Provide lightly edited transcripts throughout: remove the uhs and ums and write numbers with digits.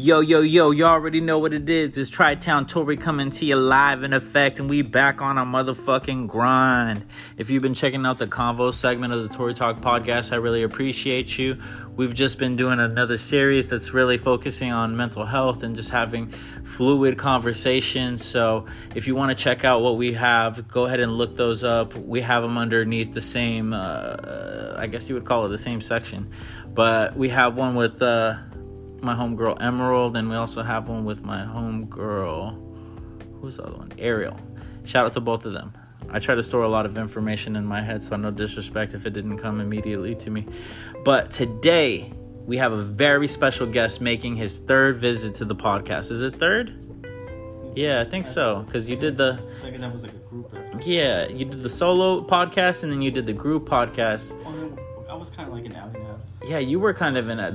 Yo, you already know what it is. It's Tri-Town Tory coming to you live in effect, and we back on our motherfucking grind. If you've been checking out the Convo segment of the Tory Talk podcast, I really appreciate you. We've just been doing another series that's really focusing on mental health and just having fluid conversations. So if you want to check out what we have, go ahead and look those up. We have them underneath the same, I guess you would call it the same section. But we have one with my homegirl Emerald, and we also have one with my homegirl, who's the other one? Ariel. Shout out to both of them. I try to store a lot of information in my head, so no disrespect if it didn't come immediately to me. But today, we have a very special guest making his third visit to the podcast. Is it third? Yeah, I think so, because you did the... Second time was like a group effort. Yeah, you did the solo podcast, and then you did the group podcast. I was kind of like an out and out. Yeah, you were kind of in a...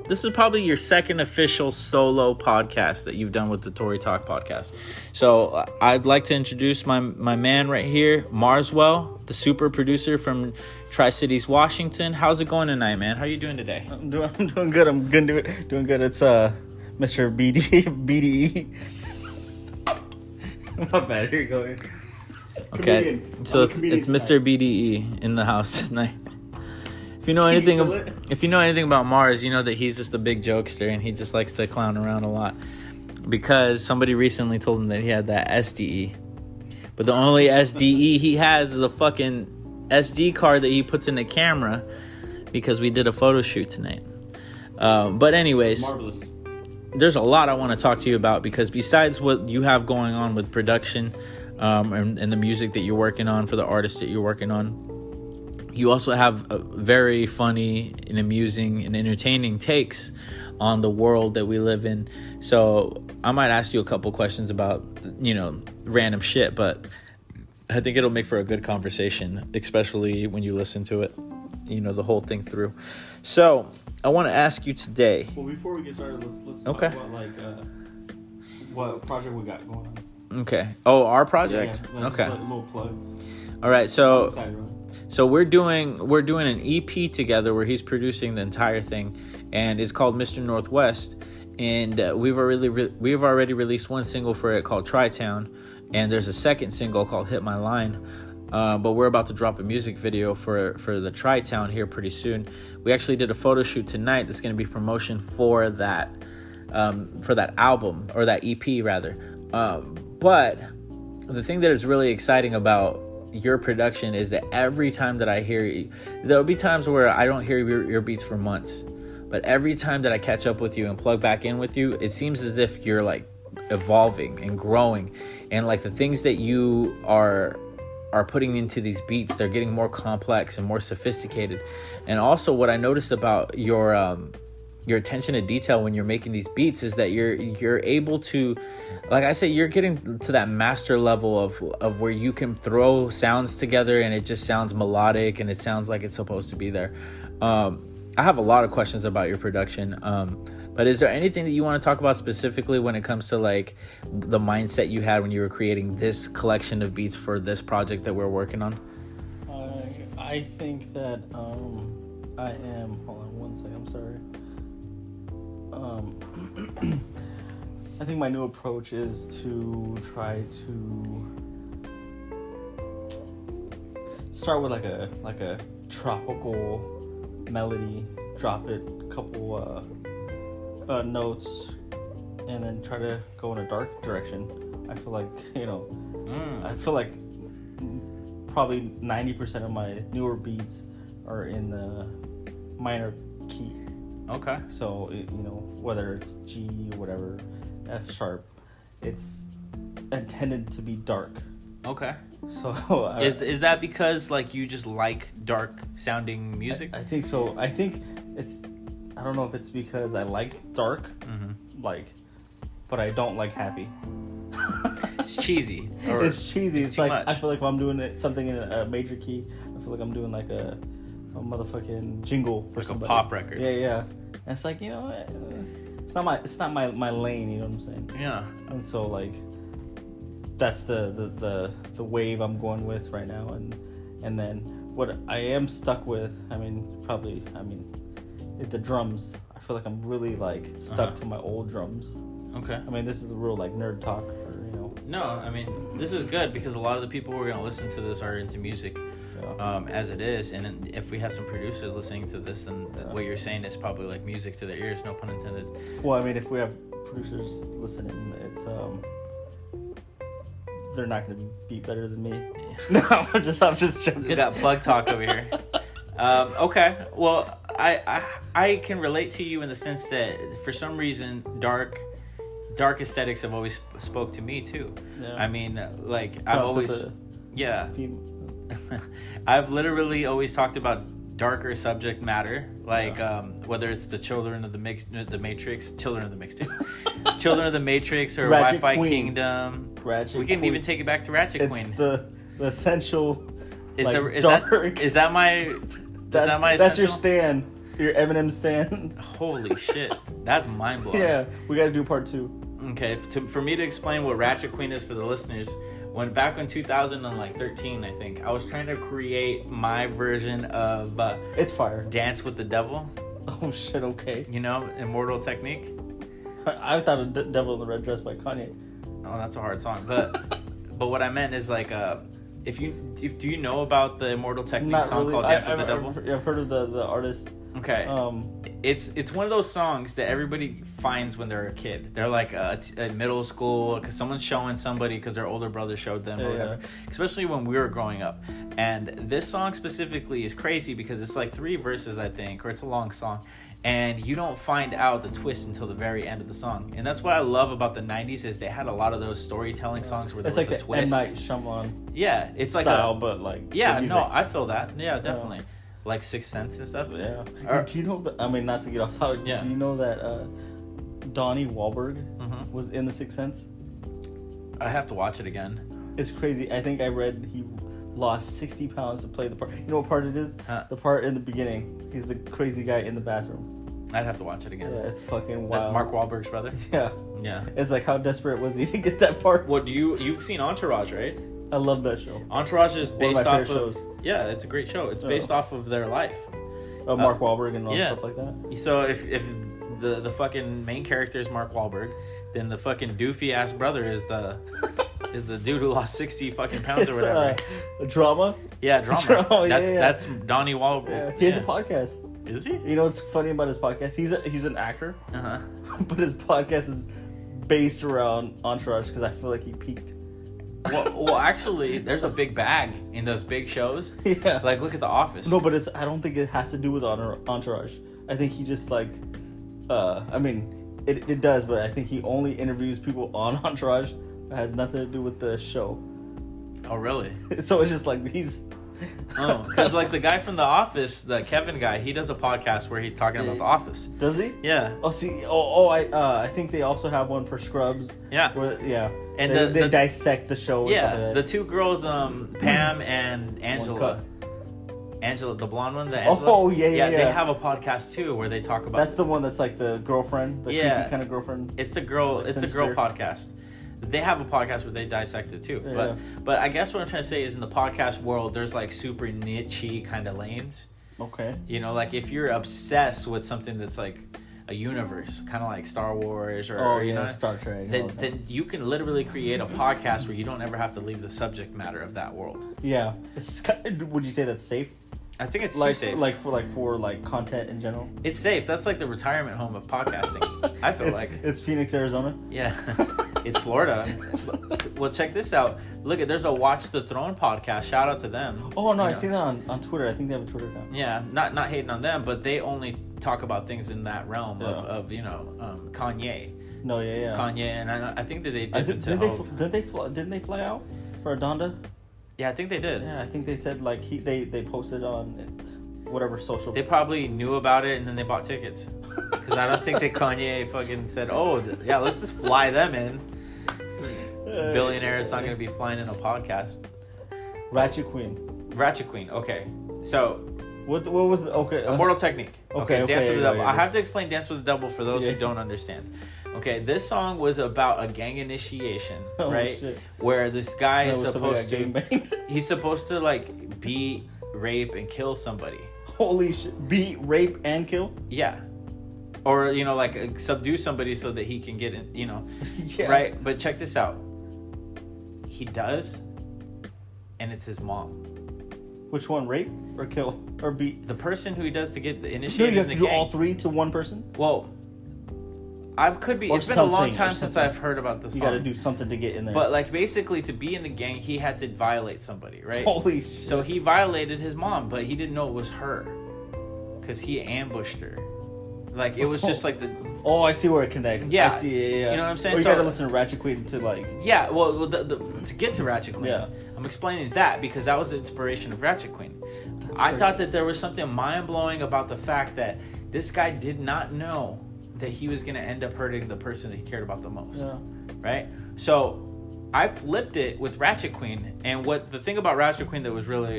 This is probably your second official solo podcast that you've done with the Tory Talk podcast. So I'd like to introduce my man right here, Marswell, the super producer from Tri-Cities, Washington. How's it going tonight, man? How are you doing today? I'm doing good. I'm doing good. It's Mr. BDE. My bad. Here you go. Okay, Comedian. so it's Mr. BDE in the house tonight. If you know anything about Mars, you know that he's just a big jokester and he just likes to clown around a lot. Because somebody recently told him that he had that SDE. But the only SDE he has is a fucking SD card that he puts in the camera, because we did a photo shoot tonight. But anyways, Marvelous. There's a lot I want to talk to you about, because besides what you have going on with production and the music that you're working on for the artist that you're working on, you also have a very funny and amusing and entertaining takes on the world that we live in. So I might ask you a couple questions about, random shit, but I think it'll make for a good conversation, especially when you listen to it, the whole thing through. So I want to ask you today. Well, before we get started, let's talk Okay. about what project we got going on. Okay. Oh, our project? Yeah, okay. Just a little plug. All right. So we're doing an EP together where he's producing the entire thing, and it's called Mr.NW, and we've already released one single for it called Tri-Town, and there's a second single called Hit My Line, but we're about to drop a music video for the Tri-Town here pretty soon. We actually did a photo shoot tonight that's going to be promotion for that album, or that EP rather. But the thing that is really exciting about your production is that every time that I hear you, there'll be times where I don't hear your beats for months, but every time that I catch up with you and plug back in with you, it seems as if you're like evolving and growing, and like the things that you are putting into these beats, they're getting more complex and more sophisticated. And also what I noticed about your attention to detail when you're making these beats is that you're able to, like I say, you're getting to that master level of where you can throw sounds together and it just sounds melodic and it sounds like it's supposed to be there. I have a lot of questions about your production, but is there anything that you want to talk about specifically when it comes to like the mindset you had when you were creating this collection of beats for this project that we're working on? I think that I am. Hold on one second. I'm sorry. I think my new approach is to try to start with like a tropical melody, drop it a couple notes, and then try to go in a dark direction. I feel like probably 90% of my newer beats are in the minor key. Okay. So, whether it's G or whatever, F sharp, it's intended to be dark. Okay. So, is that because like you just like dark sounding music? I think so. I think I don't know if it's because I like dark, but I don't like happy. It's cheesy. It's cheesy. It's like much. I feel like when I'm doing something in a major key, I feel like I'm doing like a motherfucking jingle for like somebody. A pop record. Yeah. And it's like, it's not my lane, you know what I'm saying? Yeah. And so like that's the wave I'm going with right now, and then what I am stuck with, the drums. I feel like I'm really like stuck to my old drums. Okay. I mean, this is the real like nerd talk, No, I mean, this is good because a lot of the people who are going to listen to this are into music as it is. And if we have some producers listening to this, then what you're saying is probably like music to their ears, no pun intended. Well, I mean, if we have producers listening, it's they're not going to be better than me. No, I'm just joking. We got plug talk over here. Okay, well, I can relate to you in the sense that for some reason dark aesthetics have always spoke to me too. Yeah. I mean, like I've always I've literally always talked about darker subject matter, like whether it's the Children of the Matrix, Children of the Matrix, or Ratchet Wi-Fi Queen. Kingdom. Ratchet we can Queen. even take it back to Ratchet Queen. It's the essential. Is dark. Is that my that's your stand, your Eminem stand. Holy shit, that's mind blowing. Yeah, we got to do part 2. Okay, for me to explain what Ratchet Queen is for the listeners, back in 2013, I think, I was trying to create my version of it's fire. Dance with the Devil. Oh shit, okay. Immortal Technique. I thought of Devil in the Red Dress by Kanye. Oh, that's a hard song. But what I meant is like do you know about the Immortal Technique Not song really. called Dance with the Devil? I've heard of the artist. Okay. It's one of those songs that everybody finds when they're a kid. They're like at middle school because someone's showing somebody because their older brother showed them or whatever. Especially when we were growing up. And this song specifically is crazy because it's like 3 verses, I think, or it's a long song. And you don't find out the twist until the very end of the song. And that's what I love about the 90s is they had a lot of those storytelling songs where there was a twist. It's like the M. Night Shyamalan it's style, like but like... Yeah, no, I feel that. Yeah, definitely. Like Sixth Sense and stuff. Yeah. Do you know not to get off topic, do you know that Donnie Wahlberg was in The Sixth Sense? I have to watch it again. It's crazy. I think I read he lost 60 pounds to play the part. You know what part it is? The part in the beginning. He's the crazy guy in the bathroom. I'd have to watch it again. Yeah, it's fucking wild. That's Mark Wahlberg's brother? Yeah. It's like, how desperate was he to get that part? Well, you've seen Entourage, right? I love that show. Entourage is based off of... shows. Yeah, it's a great show. It's based off of their life. Mark Wahlberg and all stuff like that. So if the fucking main character is Mark Wahlberg, then the fucking doofy ass brother is the dude who lost 60 fucking pounds or whatever. Drama? Yeah, drama. That's Donnie Wahlberg. Yeah. He has a podcast. Is he? You know what's funny about his podcast? He's an actor. But his podcast is based around Entourage because I feel like he peaked. Well, actually, there's a big bag in those big shows. Yeah. Like, look at The Office. No, but I don't think it has to do with Entourage. I think he just like, I mean, it does, but I think he only interviews people on Entourage. It has nothing to do with the show. Oh, really? So it's just like these. Oh, because like the guy from The Office, the Kevin guy, he does a podcast where he's talking about The Office. Does he? Yeah. Oh, see. I think they also have one for Scrubs. Yeah. And they dissect the show. The 2 girls, Pam and Angela. Angela, the blonde ones. Angela. Oh yeah. They have a podcast too where they talk about. That's the one that's like the girlfriend, the creepy kind of girlfriend. It's the girl. It's the girl podcast. They have a podcast where they dissect it too. Yeah. But I guess what I'm trying to say is in the podcast world, there's like super niche-y kind of lanes. Okay. Like if you're obsessed with something that's like a universe, kind of like Star Wars or Star Trek. Then you can literally create a podcast where you don't ever have to leave the subject matter of that world. Yeah. Would you say that's safe? I think it's like, too safe. For content in general. It's safe. That's like the retirement home of podcasting. I feel it's Phoenix, Arizona. Yeah, it's Florida. Well, check this out. Look, there's a Watch the Throne podcast. Shout out to them. Oh no, I've seen that on Twitter. I think they have a Twitter account. Yeah, not hating on them, but they only talk about things in that realm of Kanye. No, yeah. Kanye, and I think that they dip into. Didn't they fly out for Donda? Yeah, I think they did. Yeah, I think they said like they posted on whatever social. They probably knew about it and then they bought tickets. Because I don't think that Kanye fucking said, let's just fly them in. Billionaire is not going to be flying in a podcast. Ratchet Queen. Okay. So what was Immortal Technique. Okay. Dance with the Devil. I have to explain Dance with the Devil for those who don't understand. Okay, this song was about a gang initiation, right? Shit. Where this guy is supposed to he's supposed to like beat, rape, and kill somebody. Holy shit! Beat, rape, and kill. Yeah. Or, you know, like subdue somebody so that he can get in, you know. Yeah. Right? But check this out. He does, and it's his mom. Which one? Rape or kill or beat? The person who he does to get the No, initiated you have in to the do gang. all three to one person. Well, I could be. Or It's been a long something, time since I've heard about this You song. got to do something to get in there. But like basically to be in the gang, he had to violate somebody, right? Holy shit! So he violated his mom, but he didn't know it was her, because he ambushed her. Like it was just like the. Oh, I see where it connects. Yeah. I see. Yeah. You know what I'm saying? Or you So- got to listen to Ratchet Queen to like. Yeah, well, to get to Ratchet Queen, Yeah. I'm explaining that because that was the inspiration of Ratchet Queen. I crazy. thought that there was something mind-blowing about the fact that this guy did not know that he was going to end up hurting the person that he cared about the most, Yeah. right? So I flipped it with Ratchet Queen, and what the thing about Ratchet Queen that was really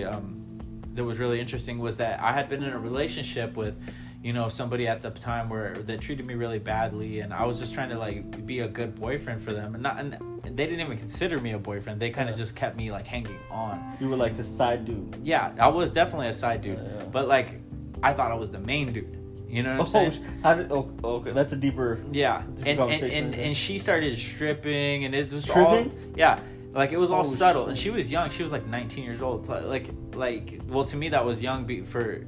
interesting was that I had been in a relationship with, you know, somebody at the time that treated me really badly, and I was just trying to like be a good boyfriend for them, and they didn't even consider me a boyfriend. They kind of just kept me like hanging on. You were like the side dude. Yeah, I was definitely a side dude, Yeah. but like I thought I was the main dude. You know what I'm saying? Okay, that's a deeper. Yeah, different conversation, and she started stripping, and it was Stripping? all yeah. Like it was all Holy subtle, shit. and she was young. She was like 19 years old. So like well, to me that was young because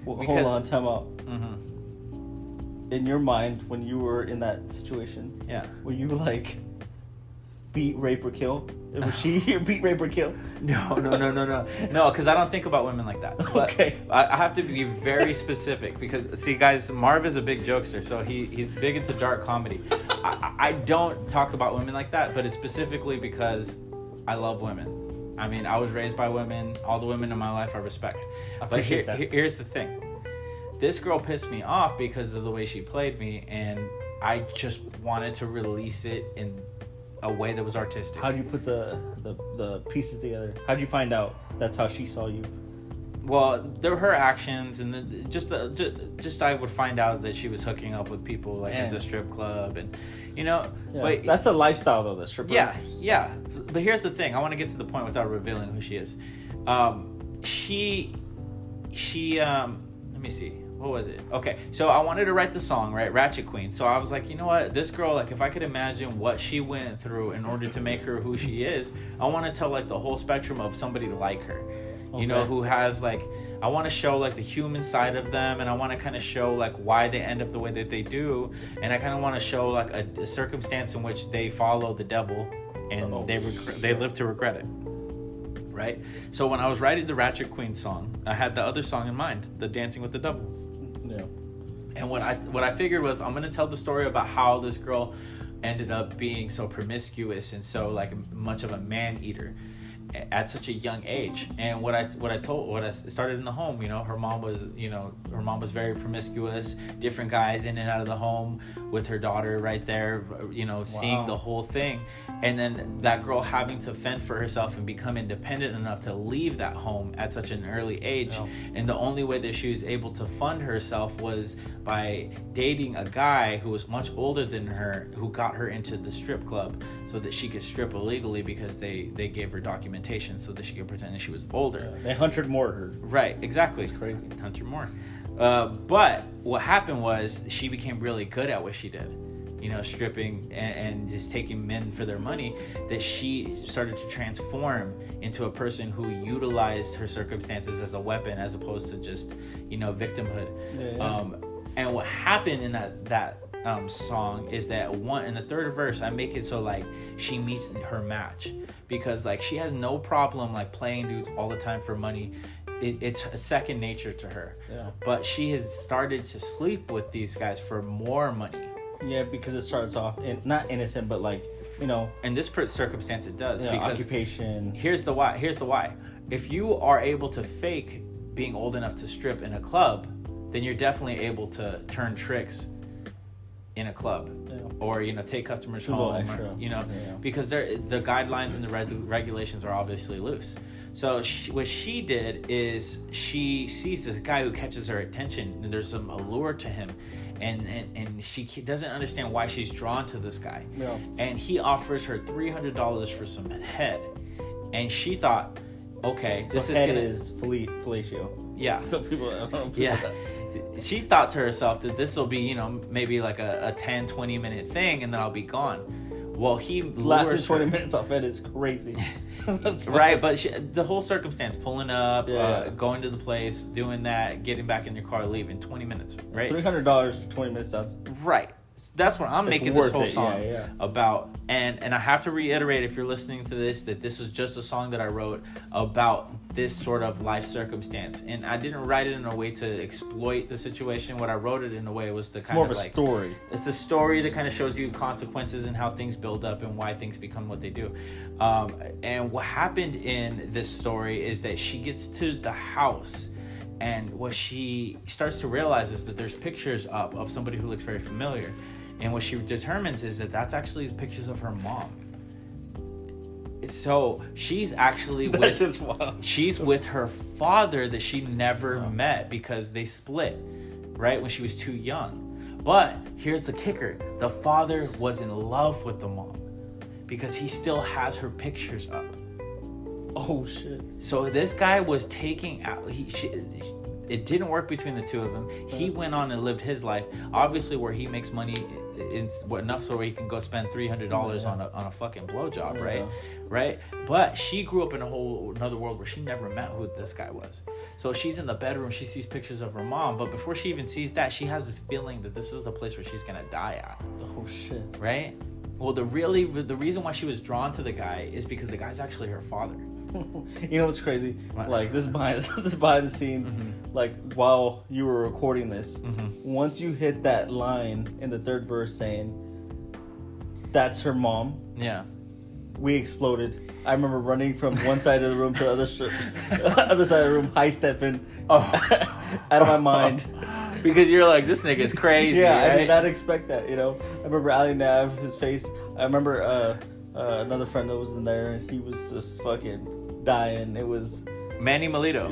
Hold on, time out. Mhm. In your mind, when you were in that situation, Yeah. were you like beat, rape, or kill? Was she your beat, rape, or kill? No, because I don't think about women like that. But Okay. I have to be very specific because, see, guys, Marv is a big jokester, so he's big into dark comedy. I don't talk about women like that, but it's specifically because I love women. I mean, I was raised by women. All the women in my life I respect. But here's the thing. This girl pissed me off because of the way she played me, and I just wanted to release it in a way that was artistic. How'd you put the pieces together? How'd you find out that's how she saw you? Well, there were her actions, and then just I would find out that she was hooking up with people like at the strip club, and you know. Yeah, but that's a lifestyle though, the stripper. Yeah. But here's the thing: I want to get to the point without revealing who she is. She. Let me see. What was it? Okay, so I wanted to write the song, right? Ratchet Queen. So I was like, you know what? This girl, like, if I could imagine what she went through in order to make her who she is, I want to tell, like, the whole spectrum of somebody like her. Okay. You know, who has, like, I want to show, like, the human side of them, and I want to kind of show, like, why they end up the way that they do, and I kind of want to show, like, a circumstance in which they follow the devil, and they live to regret it. Right? So when I was writing the Ratchet Queen song, I had the other song in mind, the Dancing with the Devil. Yeah. And what I figured was I'm gonna tell the story about how this girl ended up being so promiscuous and so like much of a man eater at such a young age. And what I started in the home. You know, her mom was very promiscuous, different guys in and out of the home with her daughter right there. You know, seeing the whole thing, and then that girl having to fend for herself and become independent enough to leave that home at such an early age. Yeah. And the only way that she was able to fund herself was by dating a guy who was much older than her, who got her into the strip club so that she could strip illegally because they gave her documentation so that she could pretend that she was older. Yeah, they Hunter Moore her. Right, exactly. That's crazy. Hunter Moore. But what happened was she became really good at what she did. You know, stripping and just taking men for their money, that she started to transform into a person who utilized her circumstances as a weapon as opposed to just, you know, victimhood. Yeah. And what happened in that song is that in the third verse, I make it so like she meets her match, because like she has no problem like playing dudes all the time for money. It's a second nature to her. Yeah. But she has started to sleep with these guys for more money. Yeah, because it starts off not innocent, but like, you know, In this circumstance, it does. yeah, Because occupation. here's the why. If you are able to fake being old enough to strip in a club, then you're definitely able to turn tricks in a club. Yeah. Or, you know, take customers A little home. extra. Or, you know, Yeah. because the guidelines and the regulations are obviously loose. So what she did is she sees this guy who catches her attention, and there's some allure to him. And she doesn't understand why she's drawn to this guy. Yeah. And he offers her $300 for some head. And she thought, okay, So this head is is fellatio. yeah. So people, I don't know. Yeah. She thought to herself that this will be, you know, maybe like a 10, 20 minute thing and then I'll be gone. Well, he lasted 20 minutes off head is crazy. Right, but the whole circumstance, pulling up, Yeah. going to the place, doing that, getting back in your car, leaving, 20 minutes, right? $300 for 20 minutes sounds... Right. That's what I'm making this whole song about. And I have to reiterate, if you're listening to this, that this is just a song that I wrote about this sort of life circumstance. And I didn't write it in a way to exploit the situation. What I wrote it in a way was to kind of like... It's more of a story. It's the story that kind of shows you consequences and how things build up and why things become what they do. And what happened in this story is that she gets to the house, and what she starts to realize is that there's pictures up of somebody who looks very familiar. And what she determines is that that's actually pictures of her mom. So she's actually she's with her father that she never met because they split, right, when she was too young. But here's the kicker. The father was in love with the mom because he still has her pictures up. Oh, shit. So this guy was taking out... it didn't work between the two of them. He went on and lived his life, obviously, where he makes money enough so where he can go spend $300 on a fucking blowjob, right? But she grew up in another world where she never met who this guy was. So she's in the bedroom, she sees pictures of her mom, but before she even sees that, she has this feeling that this is the place where she's gonna die at. Oh, shit. Right? Well, the reason why she was drawn to the guy is because the guy's actually her father. You know what's crazy? What? Like, this behind the scenes, like, while you were recording this, once you hit that line in the third verse saying, that's her mom. Yeah. We exploded. I remember running from one side of the room to the other side of the room, high-stepping, out of my mind. Because you're like, this nigga's crazy, yeah, right? I did not expect that, you know? I remember Ali Nav, his face. I remember another friend that was in there, and he was just fucking dying. It was... Manny Melito.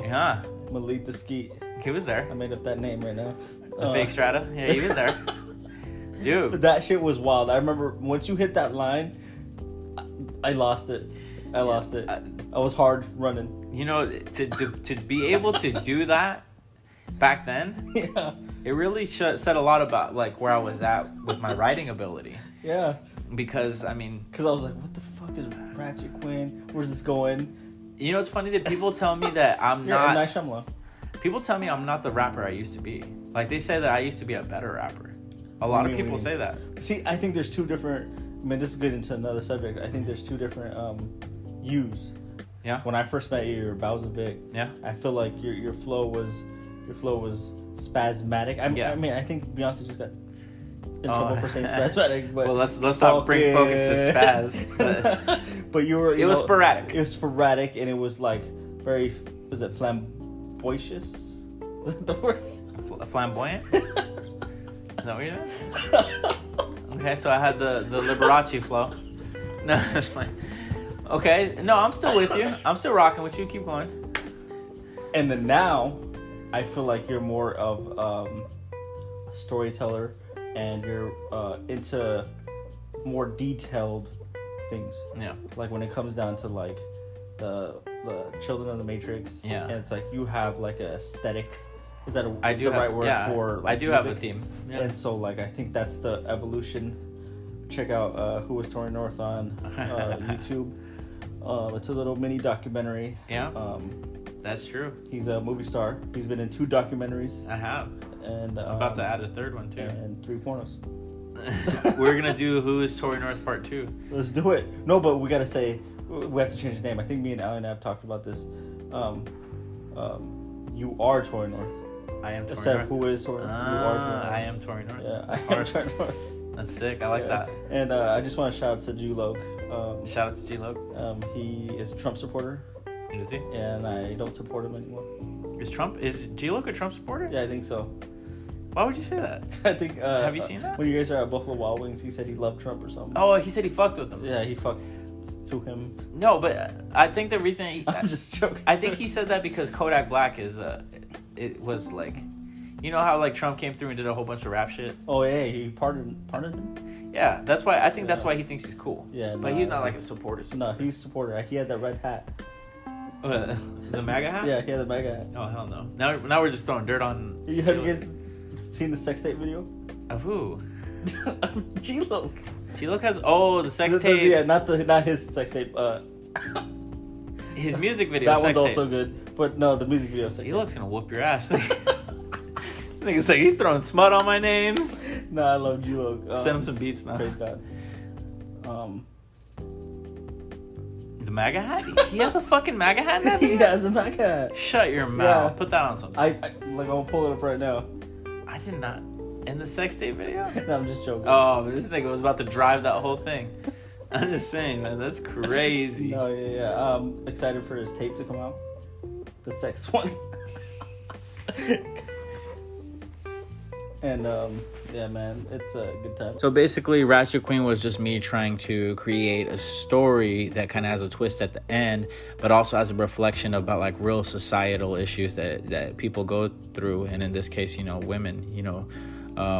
Yeah. Melita Skeet. He was there. I made up that name right now. The fake Strata? Yeah, he was there. Dude. But that shit was wild. I remember once you hit that line, I lost it. I was hard running. You know, to be able to do that back then, it really said a lot about like where I was at with my writing ability. Yeah. Because I was like, what the fuck is Ratchet Queen? Where's this going? You know, it's funny that people tell me that I'm not... Nice Shyamalan. People tell me I'm not the rapper I used to be. Like, they say that I used to be a better rapper. A lot of people say that. See, I think there's two different... I mean, this is good into another subject. I think there's two different yous. Yeah. When I first met you, you were Bowservic. Yeah. I feel like your flow was spasmatic. I mean, I think Beyonce just got in trouble for saying spasmatic. But well, let's not bring focus to spaz. But you were... It was sporadic. It was sporadic, and it was like very... Was it flamboyant? Is that the word? Flamboyant? Is that what you're doing? Okay, so I had the Liberace flow. No, that's fine. Okay, no, I'm still with you. I'm still rocking with you. Keep going. And then now, I feel like you're more of a storyteller, and you're into more detailed things. Yeah. Like when it comes down to like the Children of the Matrix. Yeah. And it's like you have like a aesthetic. Is that I do the have, right word yeah, for like, I do music? have a theme. Yeah. And so like I think that's the evolution. Check out Who Was Tory North on YouTube. It's a little mini documentary. Yeah. That's true. He's a movie star. He's been in 2 documentaries. I have. And I'm about to add a third one too. And 3 pornos. We're gonna do Who Is Tory North Part 2. Let's do it. No, but we gotta say we have to change the name. I think me and Alan have talked about this. You are Tory North. I am Tory Instead North. Of Who Is Tory North. You are Tory North. I am Tory North. Yeah, I am Tory North. That's sick. I like that. And I just want to shout out to G-Log. Shout out to G-Log. He is a Trump supporter. Is he? And I don't support him anymore. Is G-Log a Trump supporter? Yeah, I think so. Why would you say that? I think... have you seen that? When you guys are at Buffalo Wild Wings, he said he loved Trump or something. Oh, he said he fucked with him. Yeah, he fucked to him. No, but I think the reason... I'm just joking. I think he said that because Kodak Black is... it was like... You know how like Trump came through and did a whole bunch of rap shit? Oh, yeah, he pardoned him? Yeah, that's why... I think that's why he thinks he's cool. Yeah, but he's not like a supporter. No, he's a supporter. He had that red hat. The MAGA hat? Yeah, the MAGA hat. Oh, hell no. Now we're just throwing dirt on... Have you guys seen the sex tape video? Of who? G-Lo. G-Lo has... Oh, the sex tape. Not his sex tape. His music video that sex one's tape. also good. But no, the music video sex G-Lo's gonna whoop your ass. Nigga's like, he's throwing smut on my name. No, I love G-Lo. Send him some beats now. Praise God. The MAGA hat? He has a fucking MAGA hat now? He has a MAGA hat. Shut your mouth. Yeah. Put that on something. I'll pull it up right now. I did not. In the sex tape video? No, I'm just joking. Oh, but this nigga was about to drive that whole thing. I'm just saying, man, that's crazy. No, yeah. Excited for his tape to come out. The sex one. And, yeah, man, it's a good time. So basically, Ratchet Queen was just me trying to create a story that kind of has a twist at the end, but also has a reflection about like real societal issues that people go through. And in this case, women,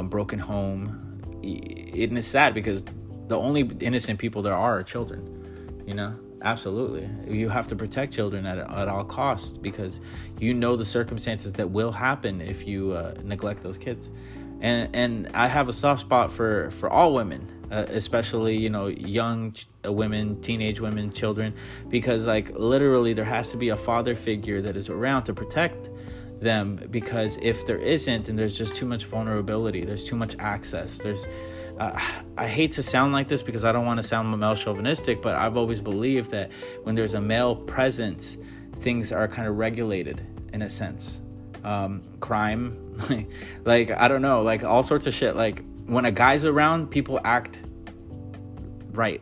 broken home. And it's sad because the only innocent people there are children, Absolutely. You have to protect children at all costs because the circumstances that will happen if you neglect those kids. And I have a soft spot for all women, especially, young women, teenage women, children, because like literally there has to be a father figure that is around to protect them, because if there isn't, then there's just too much vulnerability. There's too much access. I hate to sound like this because I don't want to sound male chauvinistic, but I've always believed that when there's a male presence, things are kind of regulated in a sense. Crime, like, I don't know, like all sorts of shit. Like when a guy's around, people act right.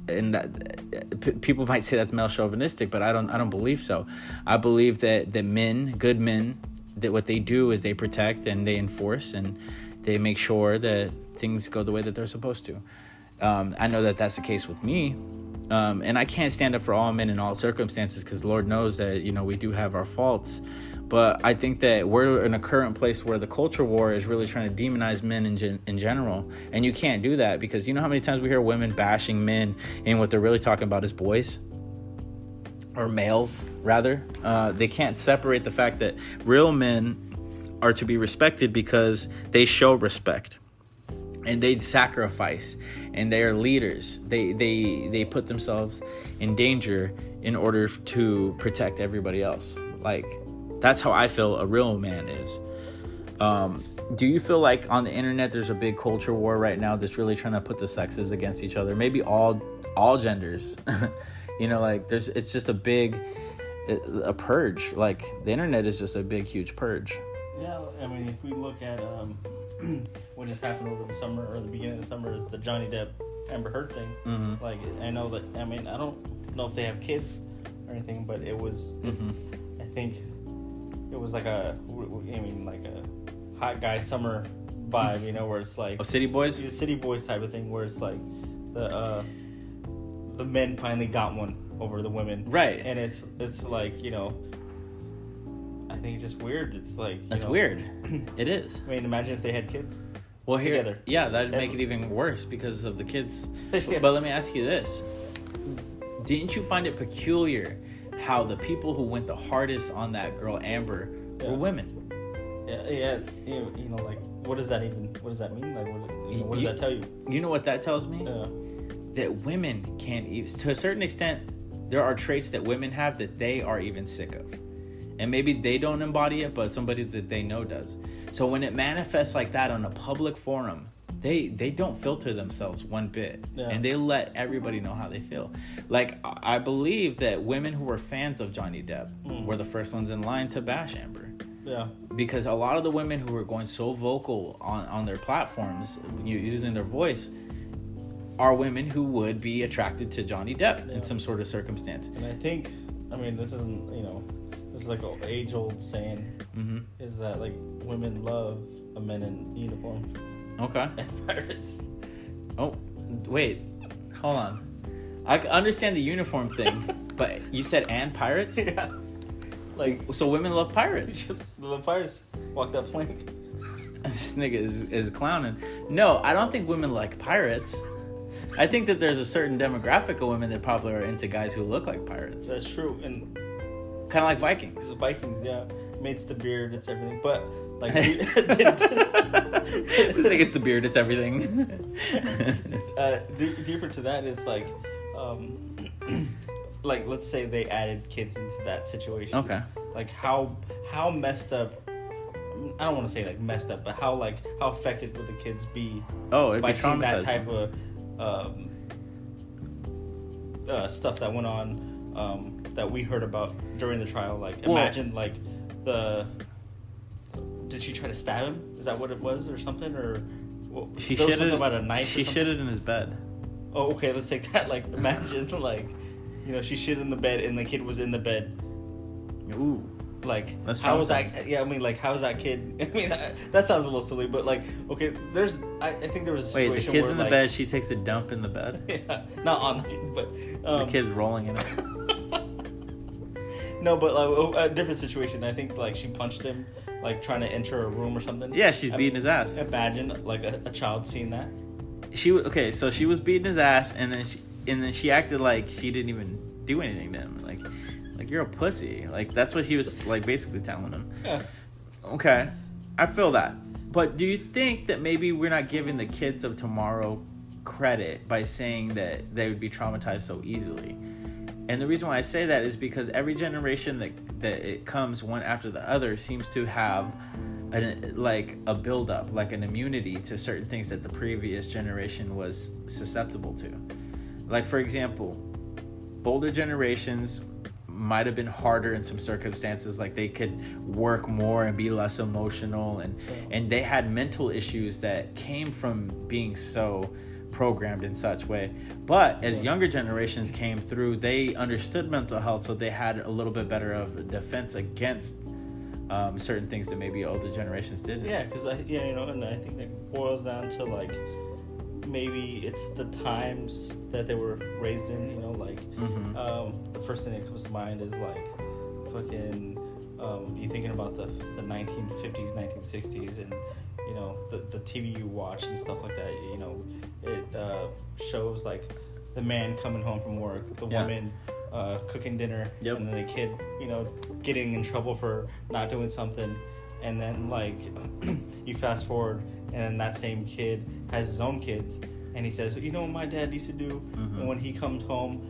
And that people might say that's male chauvinistic, but I don't believe so. I believe that good men, that what they do is they protect and they enforce and they make sure that things go the way that they're supposed to. I know that that's the case with me. And I can't stand up for all men in all circumstances because Lord knows that, we do have our faults. But I think that we're in a current place where the culture war is really trying to demonize men in general. And you can't do that because you know how many times we hear women bashing men and what they're really talking about is boys? Or males, rather. They can't separate the fact that real men are to be respected because they show respect. And they sacrifice, and they are leaders. They put themselves in danger in order to protect everybody else. Like, that's how I feel a real man is. Do you feel like on the internet there's a big culture war right now that's really trying to put the sexes against each other? Maybe all genders. It's just a purge. Like, the internet is just a big, huge purge. Yeah, I mean, if we look at what just happened over the summer or the beginning of the summer, the Johnny Depp Amber Heard thing. Mm-hmm. Like, I know that. I mean, I don't know if they have kids or anything, but it was. Mm-hmm. It's. I think it was like a hot guy summer vibe, where it's like City Boys, the City Boys type of thing, where it's like the men finally got one over the women, right? And it's like I think it's just weird. It's like that's weird. It is. I mean, imagine if they had kids. Well, together. Yeah, that'd make it even worse because of the kids. Yeah. But let me ask you this: didn't you find it peculiar how the people who went the hardest on that girl Amber were women? Yeah. Like, what does that mean? Like, what does that tell you? You know what that tells me? Yeah. That women can't even, to a certain extent, there are traits that women have that they are even sick of. And maybe they don't embody it, but somebody that they know does. So when it manifests like that on a public forum, they don't filter themselves one bit. Yeah. And they let everybody know how they feel. Like, I believe that women who were fans of Johnny Depp were the first ones in line to bash Amber. Yeah. Because a lot of the women who were going so vocal on their platforms, using their voice, are women who would be attracted to Johnny Depp in some sort of circumstance. And I think, this isn't, this is like an age-old saying, is that, like, women love a men in uniform. Okay. And pirates. Oh, wait. Hold on. I understand the uniform thing, but you said and pirates? Yeah. Like, so women love pirates. The pirates walk that plank. This nigga is clowning. No, I don't think women like pirates. I think that there's a certain demographic of women that probably are into guys who look like pirates. That's true, and kind of like Vikings. The Vikings, yeah. I mean, it's the beard, it's everything, but like, It's like it's the beard, it's everything. Deeper to that is like, like let's say they added kids into that situation. Okay. Like how messed up. I don't want to say like messed up, but how affected would the kids be? It'd by be seeing that type traumatizing. of stuff that went on that we heard about during the trial. Like imagine like did she try to stab him? Is that what it was, or something? Or She there was something shitted about a knife. She shitted in his bed. Oh, okay. Let's take that. Like imagine like, she shit in the bed and the kid was in the bed. Ooh. Like, that's how was that? Yeah, I mean, like, how's that kid? I mean, that sounds a little silly, but like, okay, I think there was a situation where, wait, the kid's in the bed, she takes a dump in the bed? Yeah, not on the kid, but... the kid's rolling in it. No, but a different situation. I think, like, she punched him, like, trying to enter a room or something. Yeah, she's beating his ass. Imagine, like, a child seeing that. So she was beating his ass, and then she acted like she didn't even do anything to him. Like you're a pussy. Like that's what he was like basically telling him. Yeah. Okay, I feel that. But do you think that maybe we're not giving the kids of tomorrow credit by saying that they would be traumatized so easily? And the reason why I say that is because every generation that it comes one after the other seems to have a build-up, like an immunity to certain things that the previous generation was susceptible to. Like, for example, older generations might have been harder in some circumstances, like they could work more and be less emotional, and they had mental issues that came from being so programmed in such way. But as younger generations came through, they understood mental health, so they had a little bit better of a defense against certain things that maybe older generations didn't. Yeah, because and I think that boils down to like maybe it's the times that they were raised in. The first thing that comes to mind is like fucking you thinking about the 1950s, 1960s, and the TV you watch and stuff like that. It shows like the man coming home from work, the woman cooking dinner, and then the kid getting in trouble for not doing something, and then like you fast forward and then that same kid has his own kids and he says, what my dad used to do, and when he comes home,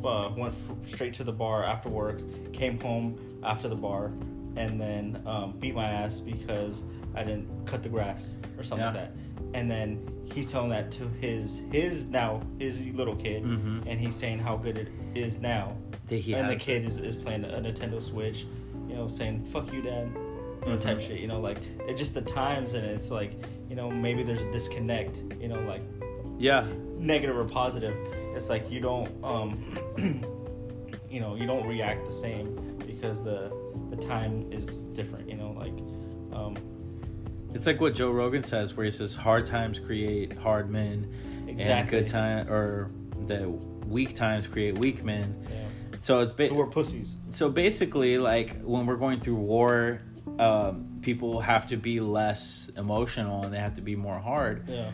went straight to the bar after work, came home after the bar, and then beat my ass because I didn't cut the grass or something like that. And then he's telling that to his little kid, and he's saying how good it is now. And the kid is playing a Nintendo Switch, saying "fuck you, dad," type shit. Like it's just the times, and it's like maybe there's a disconnect. Like negative or positive. It's like you don't you don't react the same because the time is different. It's like what Joe Rogan says, where he says hard times create hard men, and good time, or the weak times create weak men. Yeah. So we're pussies. So basically, like when we're going through war, people have to be less emotional and they have to be more hard. Yeah.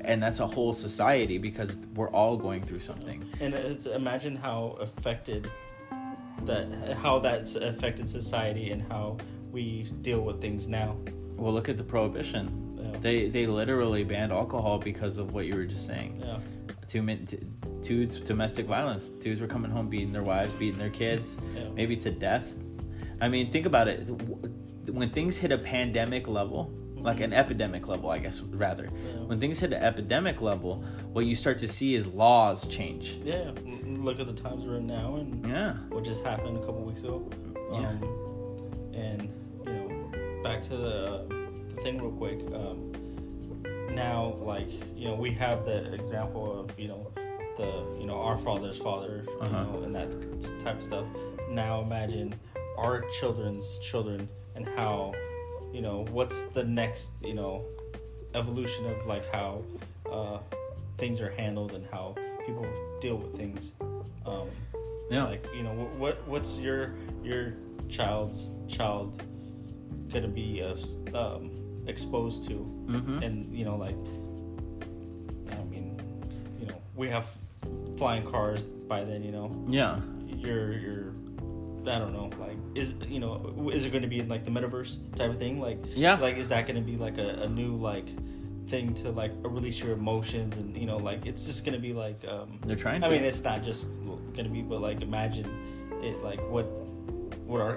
And that's a whole society because we're all going through something. And imagine how that's affected society and how we deal with things now. Well, look at the prohibition. Yeah. They literally banned alcohol because of what you were just saying. Yeah. To domestic violence. Dudes were coming home beating their wives, beating their kids, maybe to death. I mean, think about it. When things hit a pandemic level, like an epidemic level, I guess, rather. Yeah. When things hit an epidemic level, what you start to see is laws change. Yeah. Look at the times we're in now and what just happened a couple weeks ago. And, back to the thing real quick. Now, like, we have the example of, our father's father, and that type of stuff. Now imagine our children's children and how, what's the next, evolution of like how things are handled and how people deal with things. Like, what's your child's child gonna be exposed to, and like, I mean, we have flying cars by then, you know. Yeah. You're I don't know, like, is it going to be like the metaverse type of thing? Like, yeah, like, is that going to be like a new like thing to like release your emotions, and you know, like, it's just going to be like they're trying to. I mean, it's not just going to be, but like, imagine it, like what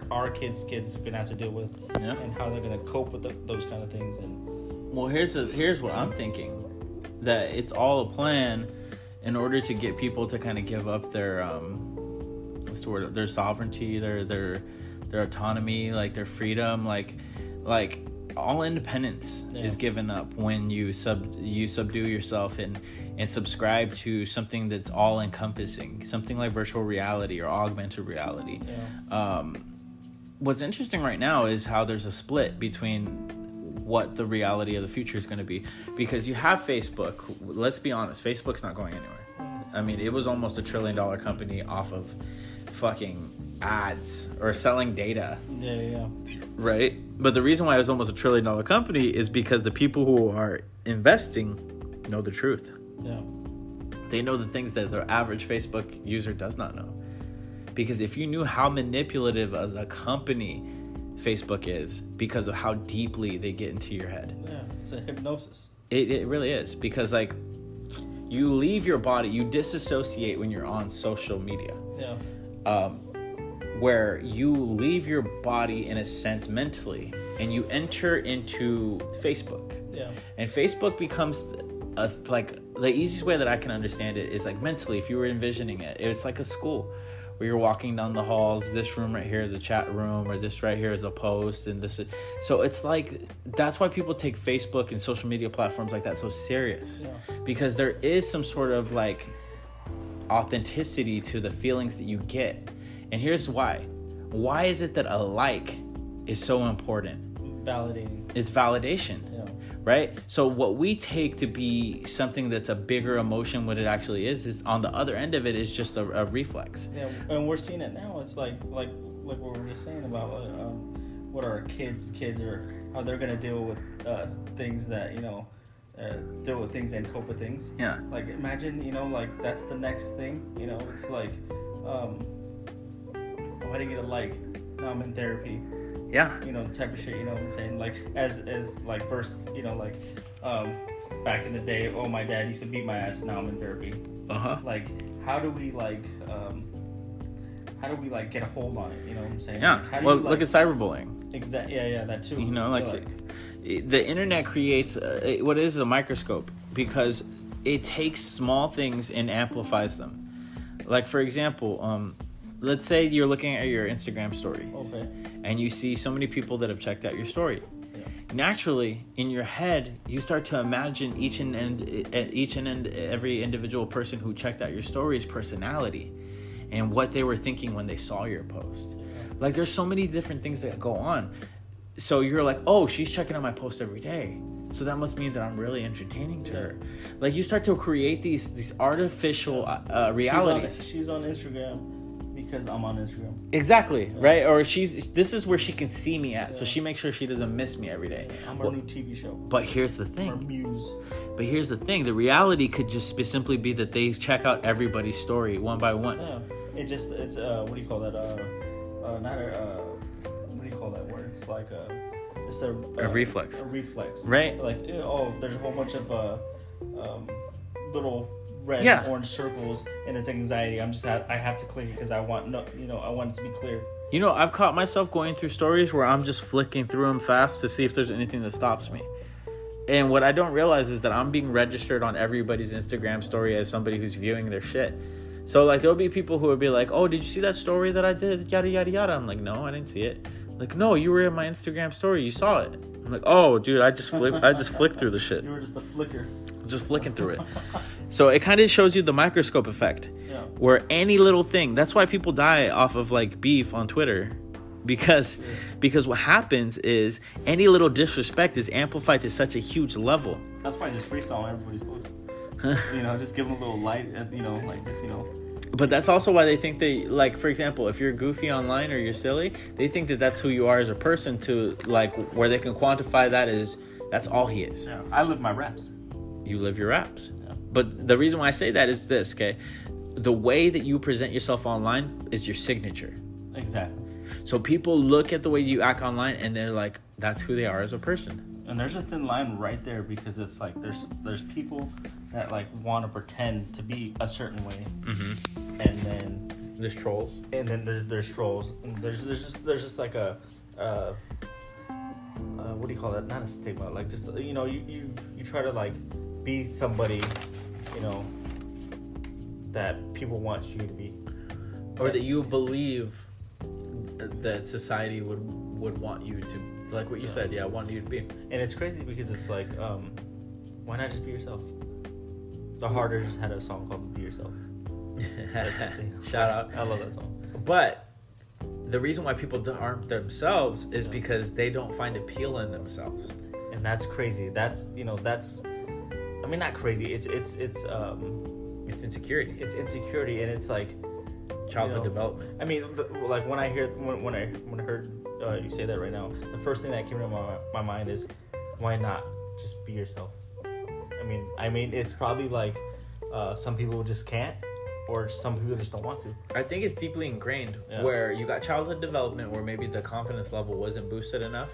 our kids are going to have to deal with, and how they're going to cope with those kind of things. And well, here's what I'm thinking, that it's all a plan in order to get people to kind of give up their their sovereignty, their autonomy, like their freedom, like all independence is given up when you subdue yourself and subscribe to something that's all encompassing, something like virtual reality or augmented reality. What's interesting right now is how there's a split between what the reality of the future is going to be, because you have Facebook. Let's be honest, Facebook's not going anywhere. I mean, it was almost $1 trillion company off of fucking ads or selling data. Right? But the reason why it was almost $1 trillion company is because the people who are investing know the truth. They know the things that the average Facebook user does not know. Because if you knew how manipulative as a company Facebook is, because of how deeply they get into your head. It's a hypnosis. It really is, because like you leave your body, you disassociate when you're on social media. Where you leave your body in a sense mentally, and you enter into Facebook. And Facebook becomes like the easiest way that I can understand it is like mentally, if you were envisioning it, it's like a school where you're walking down the halls. This room right here is a chat room, or this right here is a post, and this is, so it's like, that's why people take Facebook and social media platforms like that so serious, because there is some sort of like authenticity to the feelings that you get. And here's why is it that a like is so important? Validating. It's validation. Right? So what we take to be something that's a bigger emotion, what it actually is on the other end of it is just a reflex. And we're seeing it now. It's like what we were just saying about what our kids are, how they're gonna deal with things that, you know, deal with things and cope with things. Like, imagine, you know, like, that's the next thing. You know, it's like, I didn't get a like, now I'm in therapy. You know, type of shit, you know what I'm saying? Like, as like, first, you know, like, back in the day, oh, my dad used to beat my ass, now I'm in therapy. Like, how do we get a hold on it, you know what I'm saying? Like, well, look at cyberbullying. Exactly. Yeah, that too. You know, like the internet creates what is a microscope, because it takes small things and amplifies them. Like, for example, let's say you're looking at your Instagram stories, and you see so many people that have checked out your story. Naturally, in your head, you start to imagine each and every individual person who checked out your story's personality and what they were thinking when they saw your post. Like, there's so many different things that go on. So you're like, oh, she's checking out my post every day, so that must mean that I'm really entertaining to her. Like, you start to create these artificial realities. She's on Instagram because I'm on Instagram. Exactly, right? Or this is where she can see me at, so she makes sure she doesn't miss me every day. I'm her new TV show. But here's the thing. Her muse. But here's the thing. The reality could just simply be that they check out everybody's story one by one. It's what do you call that? What do you call that word? It's like it's a reflex. A reflex. Right. Like, there's a whole bunch of little red and orange circles, and it's anxiety. I have to click it because I want it to be clear. You know, I've caught myself going through stories where I'm just flicking through them fast to see if there's anything that stops me. And what I don't realize is that I'm being registered on everybody's Instagram story as somebody who's viewing their shit. So, like, there'll be people who will be like, oh, did you see that story that I did? Yada, yada, yada. I'm like, no, I didn't see it. Like, no, you were in my Instagram story. You saw it. I'm like, oh, dude, I just flicked through the shit. You were just a flicker. Just flicking through it. So it kind of shows you the microscope effect, where any little thing, that's why people die off of like beef on Twitter, because what happens is any little disrespect is amplified to such a huge level. That's why I just freestyle on everybody's post. You know, just give them a little light, But that's also why they think like, for example, if you're goofy online or you're silly, they think that that's who you are as a person, to like where they can quantify that as that's all he is. I live my raps. You live your raps. But the reason why I say that is this, okay? The way that you present yourself online is your signature. Exactly. So people look at the way you act online and they're like, that's who they are as a person. And there's a thin line right there, because it's like there's people that like want to pretend to be a certain way, and then there's trolls, and then there's trolls, and there's just like a what do you call that? Not a stigma, like just you try to like be somebody, that people want you to be, or that you believe that society would want you to, like what you said, want you to be. And it's crazy because it's like, why not just be yourself? The Harders had a song called "Be Yourself." Shout out! I love that song. But the reason why people aren't themselves is because they don't find appeal in themselves, and that's crazy. That's I mean, not crazy. It's insecurity. It's insecurity, and it's like childhood development. I mean, like when I heard you say that right now, the first thing that came to my mind is, why not just be yourself? I mean, it's probably like some people just can't, or some people just don't want to. I think it's deeply ingrained where you got childhood development where maybe the confidence level wasn't boosted enough.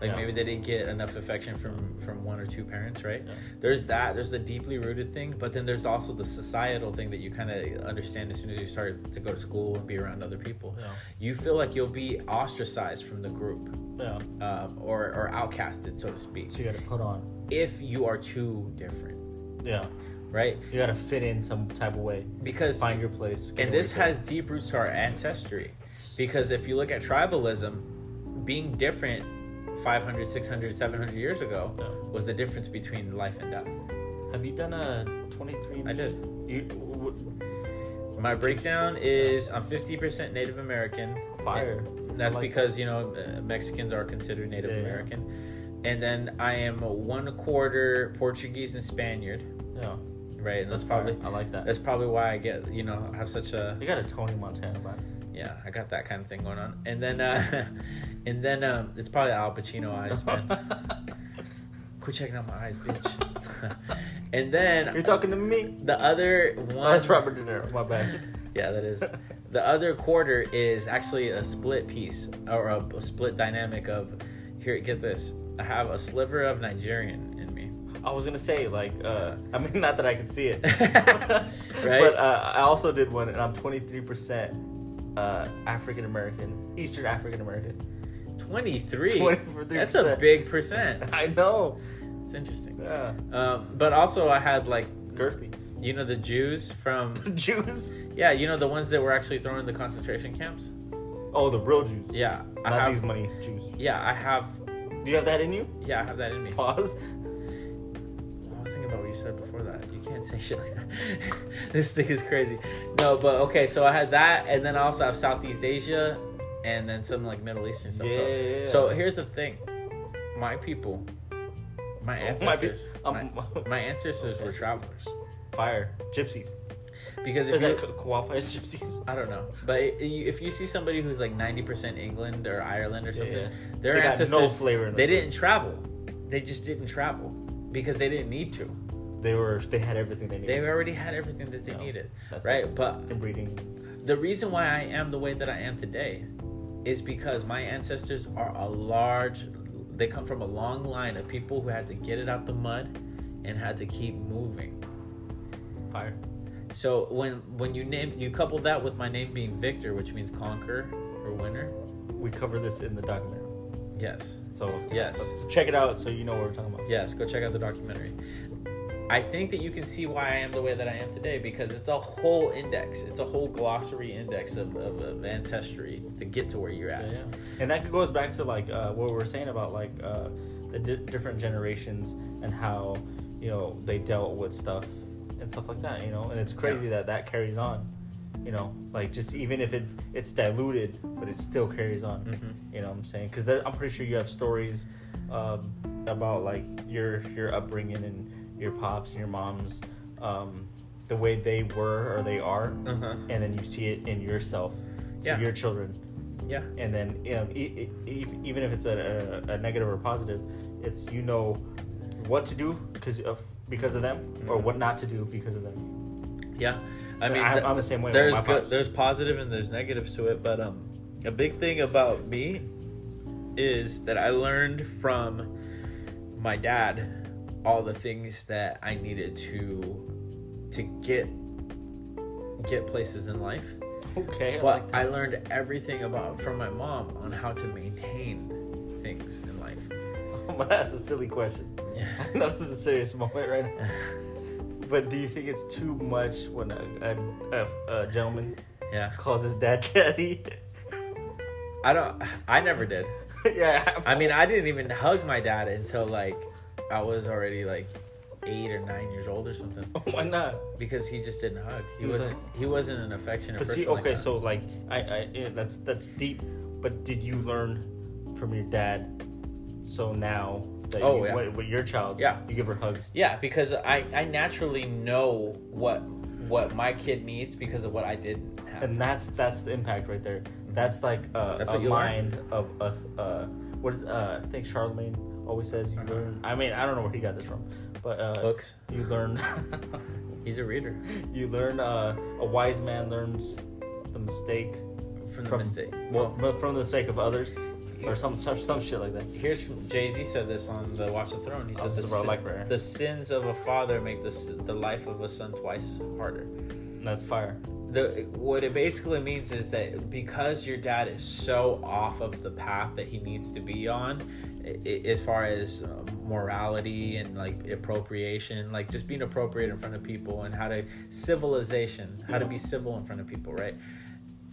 Like maybe they didn't get enough affection from one or two parents, right? Yeah. There's the deeply rooted thing, but then there's also the societal thing that you kind of understand as soon as you start to go to school and be around other people. Yeah. You feel like you'll be ostracized from the group, or outcasted, so to speak. So you got to put on. If you are too different. Yeah. Right? You got to fit in some type of way. Because find your place. And this has deep roots to our ancestry. Because if you look at tribalism, being different 500, 600, 700 years ago was the difference between life and death. Have you done a 23andMe? I did. My breakdown is I'm 50% Native American. Fire. That's like because, Mexicans are considered Native American. Yeah. And then I am 1/4 Portuguese and Spaniard. Yeah. Right, and that's probably I like that. That's probably why I get have such a. You got a Tony Montana vibe. Yeah, I got that kind of thing going on, and then it's probably Al Pacino eyes, man. Quit checking out my eyes, bitch. And then you're talking to me. The other one. Oh, that's Robert De Niro. My bad. Yeah, that is. The other quarter is actually a split piece or a split dynamic of. Here, get this. I have a sliver of Nigerian in me. I was gonna say, not that I can see it, right? But I also did one, and I'm 23% African American, Eastern African American. 23%. That's a big percent. I know. It's interesting. Yeah. But also I had girthy. The Jews from Jews. Yeah, the ones that were actually thrown in the concentration camps. Oh, the real Jews. Yeah, not these money Jews. Yeah, I have. Do you have that in you? Yeah, I have that in me. Pause. I was thinking about what you said before that. You can't say shit like that. This thing is crazy. No, but okay, so I had that, and then I also have Southeast Asia, and then some Middle Eastern stuff. Yeah. So here's the thing. My people, my ancestors, my ancestors were travelers. Fire. Gypsies. Because if that qualify as gypsies? I don't know. But if you see somebody who's 90% England or Ireland or something, their ancestors, got no flavor in they didn't travel. They just didn't travel because they didn't need to. They had everything they needed. They already had everything that they needed. Right? But breeding. The reason why I am the way that I am today is because my ancestors are they come from a long line of people who had to get it out the mud and had to keep moving. Fire. So when you couple that with my name being Victor, which means conquer or winner. We cover this in the documentary. Yes. So yes, check it out so you know what we're talking about. Yes, go check out the documentary. I think that you can see why I am the way that I am today because it's a whole index. It's a whole glossary index of ancestry to get to where you're at. Yeah. And that goes back to what we were saying about the different generations and how they dealt with stuff and stuff like that. And it's crazy that carries on. Just even if it's diluted, but it still carries on. Mm-hmm. You know what I'm saying? Because I'm pretty sure you have stories about your upbringing and your pops and your moms, the way they were or they are, and then you see it in yourself, your children. Yeah. And then even if it's a negative or positive, it's what to do because because of them, or what not to do because of them. Yeah, I mean, I'm the same way. There's positive and there's negatives to it, but a big thing about me is that I learned from my dad all the things that I needed to get places in life. Okay, but I learned everything from my mom on how to maintain things in life. But that's a silly question. Yeah. I know this is a serious moment right now. But do you think it's too much when a gentleman calls his dad daddy? I never did. Yeah. I mean, I didn't even hug my dad until like I was already like 8 or 9 years old or something. Why not? Because he just didn't hug. He wasn't an affectionate person. See, okay, so like that's deep. But did you learn from your dad? So now that with your child, you give her hugs. Yeah, because I naturally know what my kid needs because of what I didn't have. And that's the impact right there. That's like a mind of what is I think Charlemagne always says you learn. I mean, I don't know where he got this from, but books. You learn. He's a reader. You learn. A wise man learns the mistake from the mistake. But from the mistake of others. Or some shit like that. Here's Jay-Z said this on the Watch the Throne. He said the sins of a father make the life of a son twice harder. That's fire. What it basically means is that because your dad is so off of the path that he needs to be on, as far as morality and like appropriation, like just being appropriate in front of people and how to be civil in front of people, right?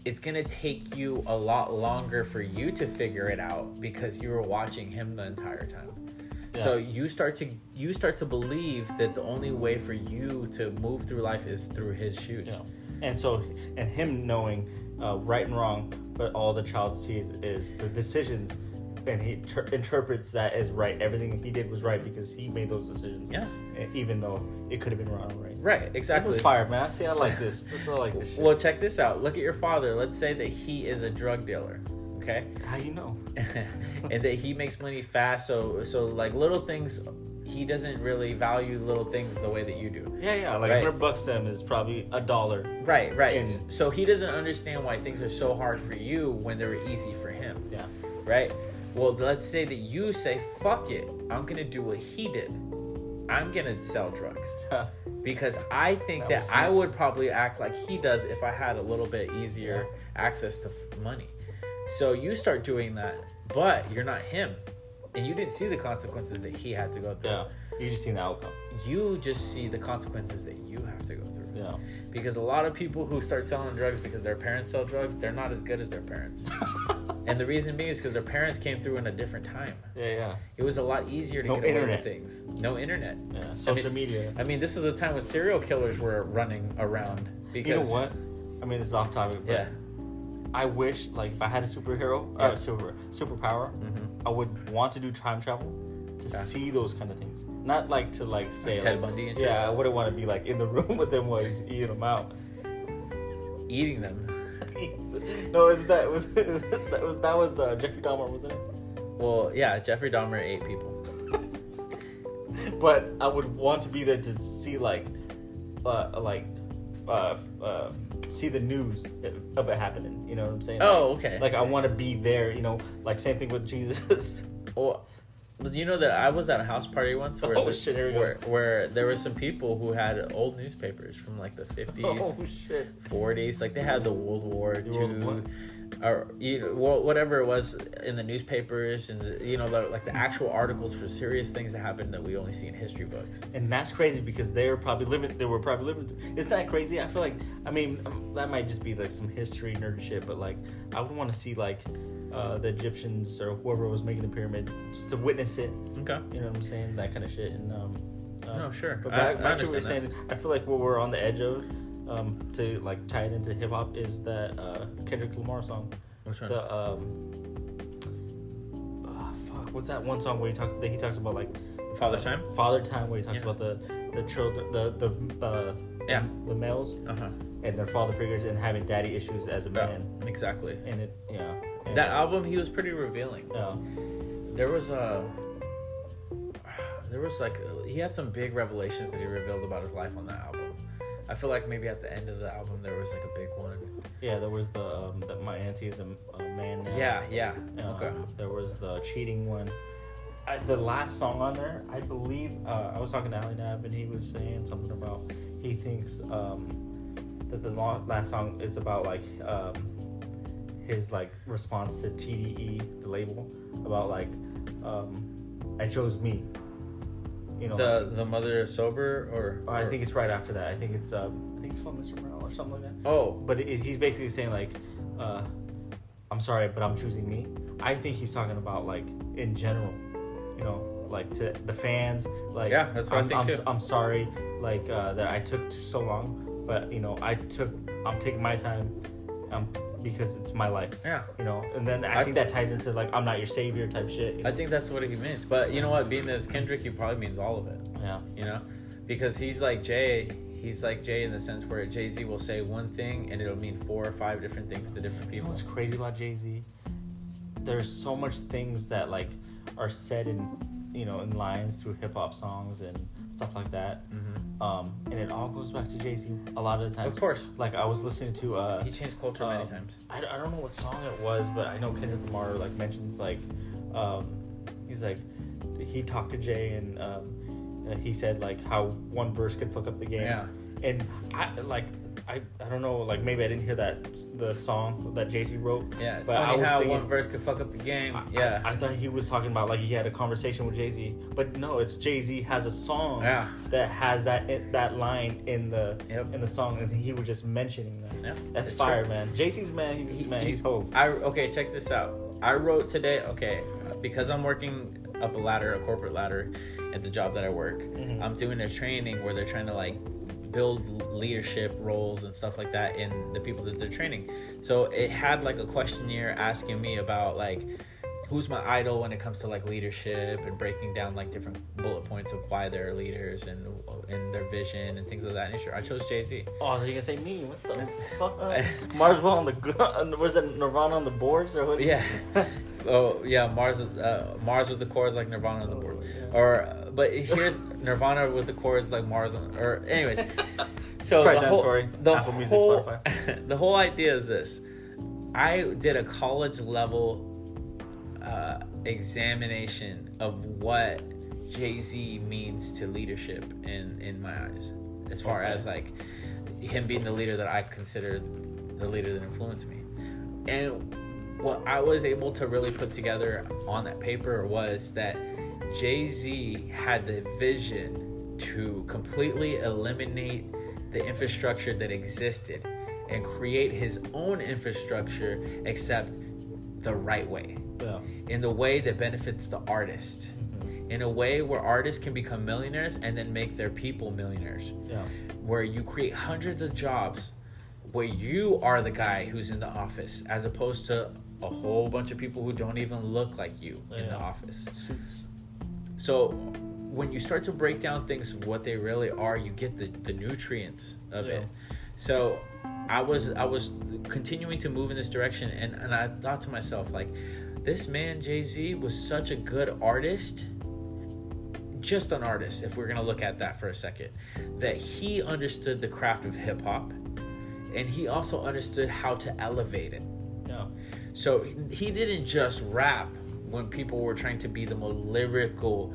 It's going to take you a lot longer for you to figure it out because you were watching him the entire time. Yeah. So you start to believe that the only way for you to move through life is through his shoes. Yeah. And him knowing right and wrong, but all the child sees is the decisions, and he interprets that as right. Everything he did was right because he made those decisions. Yeah. Even though it could have been wrong, right? Right, exactly. This is fire, man. See, I like this. I like this shit. Well, check this out. Look at your father. Let's say that he is a drug dealer, okay? How you know? And that he makes money fast, so like little things, he doesn't really value little things the way that you do. Yeah, like right? $100 to them is probably $1. Right. So he doesn't understand why things are so hard for you when they were easy for him. Yeah. Right? Well, let's say that you say, fuck it, I'm going to do what he did. I'm going to sell drugs. Because I think that I would probably act like he does if I had a little bit easier access to money. So you start doing that, but you're not him. And you didn't see the consequences that he had to go through. Yeah, you just see the outcome. You just see the consequences that you have to go through. Yeah. Because a lot of people who start selling drugs because their parents sell drugs, they're not as good as their parents. And the reason being is because their parents came through in a different time. Yeah. It was a lot easier to get away with things. No internet. Yeah, social media. I mean, this is the time when serial killers were running around. Because, you know what? I mean, this is off topic, but I wish, like, if I had a superpower, I would want to do time travel to see those kind of things. Not like to say Ted Bundy and shit. Yeah, I wouldn't want to be like in the room with them while he's eating them out. Eating them. No, that was Jeffrey Dahmer, wasn't it? Well, yeah, Jeffrey Dahmer ate people. But I would want to be there to see see the news of it happening. You know what I'm saying? Oh, okay. Like I want to be there. You know, like same thing with Jesus. Well, you know that I was at a house party once where where there were some people who had old newspapers from like the 50s, 40s. Like they had the World War II, or whatever it was in the newspapers, and the actual articles for serious things that happened that we only see in history books. And that's crazy because they were probably living through. Isn't that crazy? I feel like, I mean, that might just be like some history nerd shit, but like I would want to see like the Egyptians or whoever was making the pyramid just to witness it. Okay. You know what I'm saying? That kind of shit. And no, sure. But back to what you were saying, I feel like what we're on the edge of, to like tie it into hip hop, is that Kendrick Lamar song. Which one? The what's that one song where he talks about like Father Time, where he talks about the children, the males, and their father figures and having daddy issues as a man. Exactly. And it, that album, he was pretty revealing. Yeah. There was there was like he had some big revelations that he revealed about his life on that album. I feel like maybe at the end of the album there was like a big one. Yeah, there was the my auntie is a man now. Yeah. Okay. There was the cheating one. The last song on there, I believe, I was talking to Ali Nab and he was saying something about he thinks that the last song is about like his like response to TDE, the label, about like I chose me. You know, the mother sober or I think it's right after that. I think it's called Mr. Brown or something like that. Oh, but he's basically saying like, I'm sorry, but I'm choosing me. I think he's talking about like in general, you know, like to the fans. Like, yeah, that's what I think too. I'm sorry, like that I took so long, but you know, I'm taking my time, because it's my life. Yeah, you know, and then I think that ties into like I'm not your savior type shit. You know? I think that's what he means. But you know what? Being as Kendrick, he probably means all of it. Yeah, you know, because he's like Jay. He's like Jay in the sense where Jay-Z will say one thing and it'll mean 4 or 5 different things to different people. You know what's crazy about Jay-Z? There's so much things that like are said in, you know, in lines through hip hop songs and stuff like that. Mm-hmm. And it all goes back to Jay-Z a lot of the times. Of course. Like I was listening to he changed culture many times. I don't know what song it was, but I know Kendrick Lamar like mentions like he's like he talked to Jay and he said like how one verse could fuck up the game. Yeah. And I don't know, like maybe I didn't hear the song that Jay-Z wrote. Yeah, it's funny how one verse could fuck up the game. I thought he was talking about like he had a conversation with Jay-Z, but no, it's Jay-Z has a song that has that line in the song, and he was just mentioning that. Yeah, that's fire, true. Man. Jay-Z's man, he's Hov. Okay, check this out. I wrote today. Okay, because I'm working up a corporate ladder, at the job that I work. Mm-hmm. I'm doing a training where they're trying to like build leadership roles and stuff like that in the people that they're training. So it had like a questionnaire asking me about like who's my idol when it comes to like leadership and breaking down like different bullet points of why they're leaders and their vision and things of that nature. I chose Jay-Z. Oh, you're gonna say me? What the fuck? Marswell on the was it Nirvana on the boards or what? Yeah. Oh yeah, Mars with the chords like Nirvana on the board. Yeah. Or but here's Nirvana with the chords like Mars on, or anyways. So Tory, Apple Music, Spotify. The whole idea is this. I did a college level examination of what Jay-Z means to leadership in my eyes, as far as like him being the leader that I consider the leader that influenced me. And what I was able to really put together on that paper was that Jay-Z had the vision to completely eliminate the infrastructure that existed and create his own infrastructure, except the right way. Yeah. In the way that benefits the artist. Mm-hmm. In a way where artists can become millionaires and then make their people millionaires. Yeah. Where you create hundreds of jobs where you are the guy who's in the office, as opposed to a whole bunch of people who don't even look like you in the office. Suits. So when you start to break down things of what they really are, you get the nutrients of it. So I was continuing to move in this direction, and I thought to myself, like, this man Jay-Z was such a good artist, just an artist, if we're gonna look at that for a second, that he understood the craft of hip-hop, and he also understood how to elevate it. Yeah. So he didn't just rap when people were trying to be the most lyrical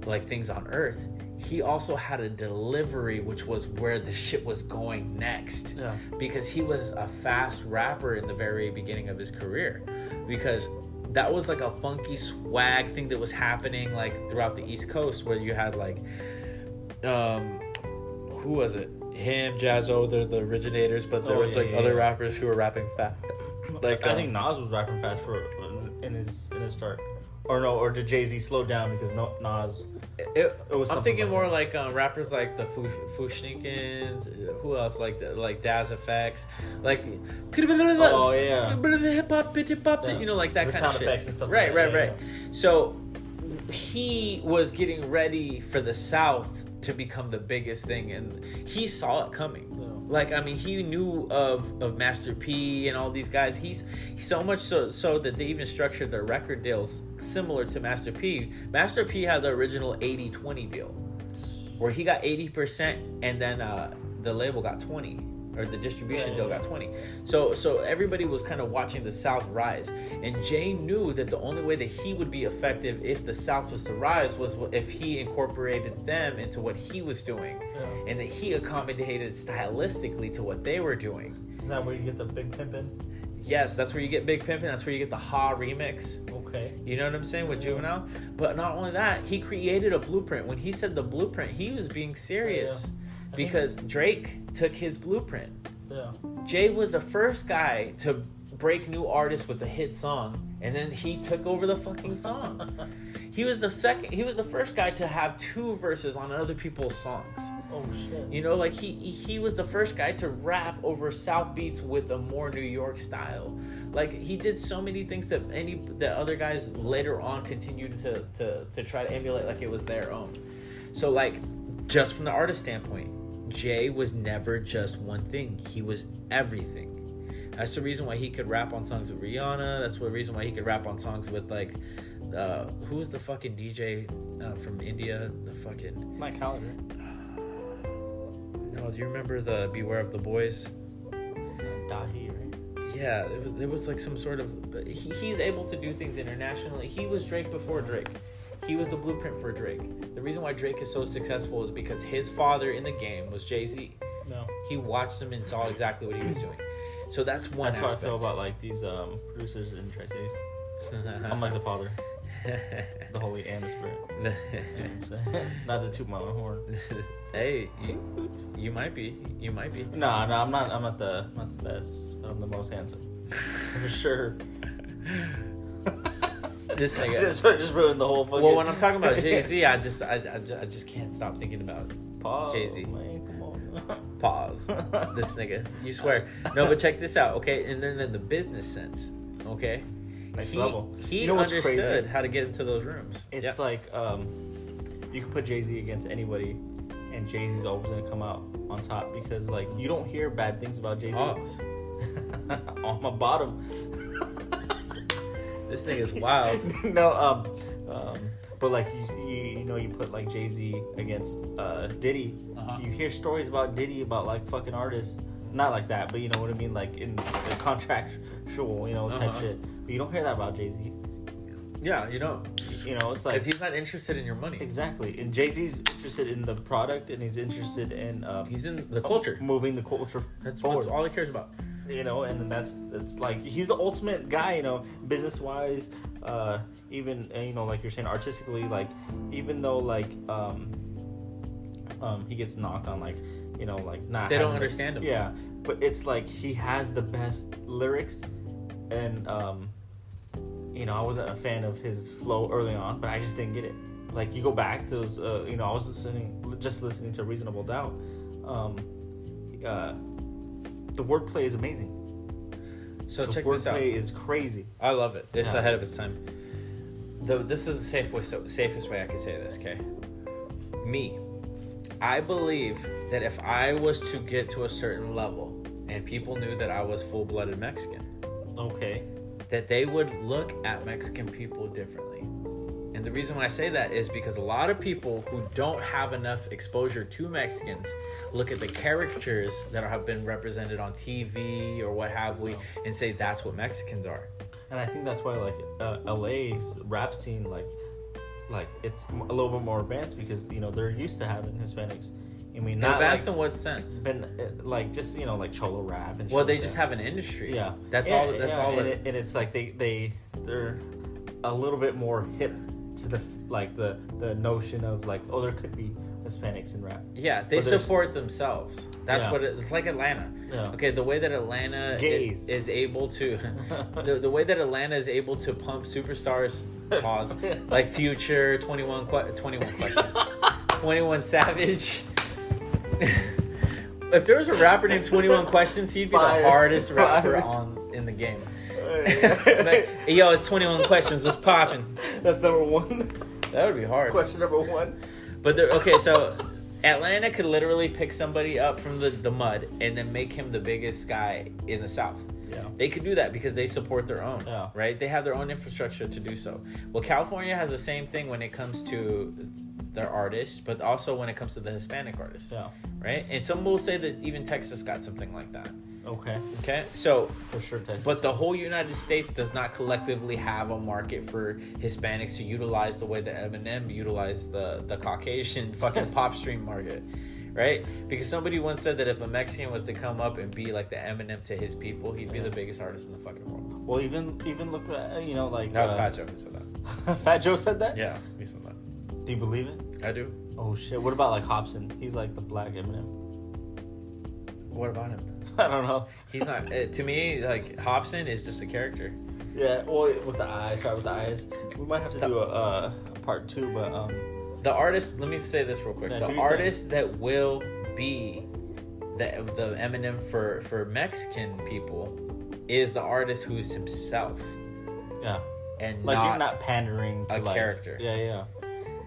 like things on earth. He also had a delivery, which was where the shit was going next. Yeah. Because he was a fast rapper in the very beginning of his career. Because that was like a funky swag thing that was happening like throughout the East Coast, where you had like who was it? Him, Jazzo, they're the originators, but there was other rappers who were rapping fast. Like I think Nas was rapping fast in his start. Or did Jay-Z slow down because Nas? It was. I'm thinking more like rappers like the Fushnikins. Who else? Like Daz Effects. Like oh yeah, hip hop, you know, like that the kind sound of shit. Effects and stuff. Right. So he was getting ready for the South to become the biggest thing, and he saw it coming. Yeah. Like, I mean, he knew of Master P and all these guys. He's so much so that they even structured their record deals similar to Master P. Master P had the original 80-20 deal, where he got 80% and then the label got 20. Or the distribution deal got 20. So everybody was kind of watching the South rise. And Jay knew that the only way that he would be effective if the South was to rise was if he incorporated them into what he was doing. Yeah. And that he accommodated stylistically to what they were doing. Is that where you get the Big Pimpin'? Yes, that's where you get Big Pimpin'. That's where you get the Ha remix. Okay. You know what I'm saying? With Juvenile. But not only that, he created a blueprint. When he said the blueprint, he was being serious. Yeah. Because Drake took his blueprint. Yeah. Jay was the first guy to break new artists with a hit song, and then he took over the fucking song. He was the first guy to have 2 verses on other people's songs. Oh shit. You know, like he was the first guy to rap over South beats with a more New York style. Like, he did so many things that other guys later on continued to try to emulate like it was their own. So, like, just from the artist standpoint, Jay was never just one thing. He was everything. That's the reason why he could rap on songs with Rihanna. That's the reason why he could rap on songs with, like, who was the fucking DJ from India? The fucking... Mike Callender. No, do you remember the Beware of the Boys? Dahi, right? Yeah, it was like some sort of... He's able to do things internationally. He was Drake before Drake. He was the blueprint for Drake. The reason why Drake is so successful is because his father in the game was Jay-Z. No. He watched him and saw exactly what he was doing. So that's one aspect. That's how I feel about, like, these producers in Tri-Cities. I'm like the father. The Holy and the Spirit. You know what I'm saying? Not to toot my own horn. Hey, you might be. You might be. No, I'm not. I'm not the best, but I'm the most handsome. For sure. This nigga just ruined the whole fucking... Well, when I'm talking about Jay-Z, I just can't stop thinking about Jay-Z. Man, come on. Pause. This nigga. You swear. No, but check this out, okay? And then in the business sense, okay? Next level. He understood how to get into those rooms. It's like, you can put Jay-Z against anybody, and Jay-Z's always going to come out on top because, like, you don't hear bad things about Jay-Z. On my bottom. This thing is wild. No, but like you know, you put like Jay-Z against Diddy. You hear stories about Diddy about like fucking artists, not like that, but you know what I mean, like in the contractual, you know, type shit. But you don't hear that about Jay-Z. Yeah, you know, it's like because he's not interested in your money. Exactly, and Jay-Z's interested in the product, and he's interested in he's in the culture, moving the culture forward. That's all he cares about. You know, and then that's like he's the ultimate guy, you know, business wise, even, you know, like you're saying, artistically, like even though like he gets knocked on, like, you know, like not they don't understand him. Yeah, but it's like he has the best lyrics, and you know, I wasn't a fan of his flow early on, but I just didn't get it. Like, you go back to those, you know, I was listening to Reasonable Doubt. The wordplay is amazing. So check this out. The wordplay is crazy. I love it. It's ahead of its time. This is the safest way I can say this, okay? Me. I believe that if I was to get to a certain level and people knew that I was full-blooded Mexican, okay, that they would look at Mexican people differently. And the reason why I say that is because a lot of people who don't have enough exposure to Mexicans look at the caricatures that have been represented on TV or what have we and say that's what Mexicans are. And I think that's why, like, LA's rap scene, like it's a little bit more advanced because, you know, they're used to having Hispanics. I mean, not advanced like, in what sense? Been like just, you know, like cholo rap and shit. Well, they like just that. have an industry. Yeah, that's all. And it's like they're a little bit more hip to the notion of like, oh, there could be Hispanics in rap. Yeah, they support themselves. That's what it's like. Atlanta. Yeah. Okay, the way that Atlanta is able to, the way that Atlanta is able to pump superstars, pause, like Future, 21 Questions, 21 Savage. If there was a rapper named 21 Questions, he'd be the hardest rapper in the game. Like, hey, yo, it's 21 Questions. What's popping? That's number one. That would be hard. Question number one. But okay, so Atlanta could literally pick somebody up from the mud and then make him the biggest guy in the South. Yeah. They could do that because they support their own, Yeah. right? They have their own infrastructure to do so. Well, California has the same thing when it comes to their artists, but also when it comes to the Hispanic artists, Yeah. right? And some will say that even Texas got something like that. Okay. So For sure, Texas. but the whole United States does not collectively have a market for Hispanics to utilize the way that Eminem utilized the Caucasian fucking pop stream market, right? Because somebody once said that if a Mexican was to come up and be like the Eminem to his people, he'd be the biggest artist in the fucking world. Well, even look at, you know, like... That was Fat Joe who said that. Fat Joe said that? Yeah, he said that. Do you believe it? I do. Oh, shit. What about, like, Hobson? He's, like, the black Eminem. What about him? I don't know. He's not... to me, like, Hobson is just a character. Yeah, well, with the eyes. We might have to do a part 2, but... The artist, let me say this real quick. Yeah, the artist that will be the Eminem for Mexican people is the artist who is himself. Yeah. And like, not you're not pandering to, a like... character. Yeah.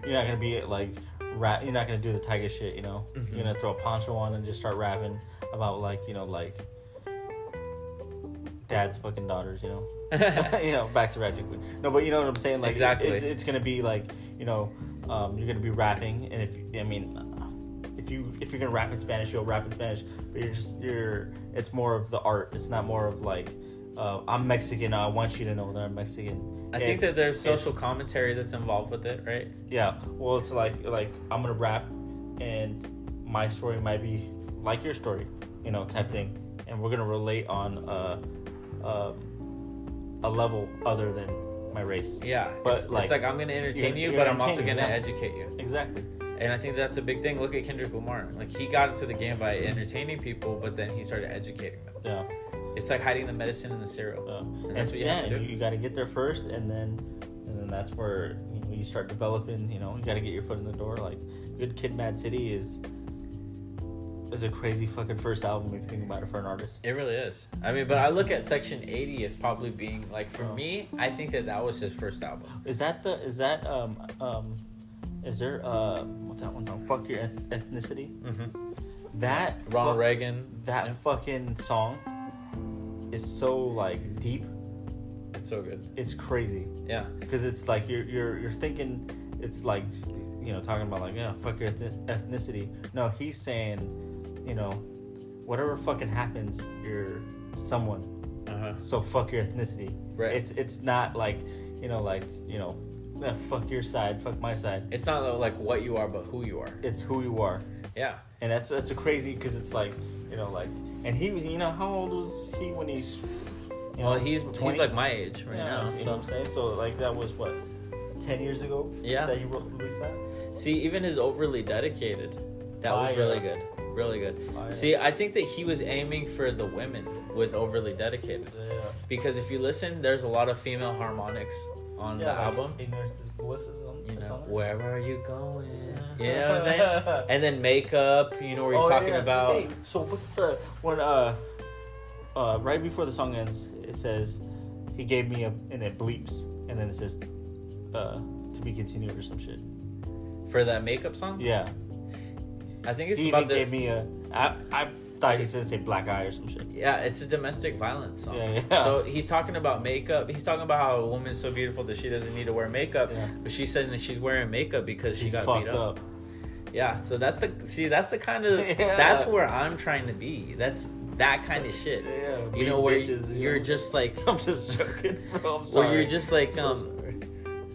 You're not going to be, like, rap... You're not going to do the Tiger shit, you know? Mm-hmm. You're going to throw a poncho on and just start rapping about, like, you know, like... dad's fucking daughters, you know? You know, back to Ratchet Queen. No, but you know what I'm saying? Like, exactly. It's going to be, like, you know... you're gonna be rapping, and if you're gonna rap in Spanish, you'll rap in Spanish. But it's more of the art. It's not more of like, I'm Mexican. I want you to know that I'm Mexican. I think that there's social commentary that's involved with it, right? Yeah. Well, it's like I'm gonna rap, and my story might be like your story, you know, type thing, and we're gonna relate on a level other than my race. Yeah, but it's like I'm going to entertain you, but I'm also going to educate you. Exactly. And I think that's a big thing. Look at Kendrick Lamar. Like, he got into the game by entertaining people, but then he started educating them. Yeah. It's like hiding the medicine in the cereal. And that's what you have to do. You got to get there first, and then that's where you start developing. You know, you got to get your foot in the door. Like, Good Kid, Mad City is a crazy fucking first album if you think about it for an artist. It really is. I mean, but I look at Section 80 as probably being like, for me, I think that was his first album. Is there what's that one called? Fuck Your Ethnicity? Mm-hmm. That Ronald Reagan. That fucking song is so like deep. It's so good. It's crazy. Yeah. Because it's like you're thinking it's like, you know, talking about like, yeah, fuck your ethnicity. No, he's saying, you know, whatever fucking happens, you're someone. So fuck your ethnicity. Right. It's not like, fuck your side, fuck my side. It's not like what you are, but who you are. It's who you are. Yeah. And that's a crazy, because it's like, you know, like, and he, you know, how old was he when he's, he's 20s? like my age right now. You know what I'm saying? So like that was what, 10 years ago? Yeah. That he released that? See, even his Overly Dedicated, that was really good. Really good. See, I think that he was aiming for the women with Overly Dedicated. Yeah. Because if you listen, there's a lot of female harmonics on the album. And there's this Bliss's on, you know, on where are you going? You know what I'm saying? And then Makeup, you know, where he's talking about... Hey, so what's the... When, right before the song ends, it says, he gave me and it bleeps. And then it says, to be continued or some shit. For that Makeup song? Yeah. I think it's he about gave me a... I thought he said say black eye or some shit. Yeah, it's a domestic violence song. Yeah. So he's talking about makeup. He's talking about how a woman's so beautiful that she doesn't need to wear makeup. Yeah. But she's saying that she's wearing makeup because she got beat up. Yeah, so that's the kind of... Yeah. That's where I'm trying to be. That's that kind of shit. Yeah. You know, where you're just like... I'm just joking, bro. I'm sorry. Where you're just like...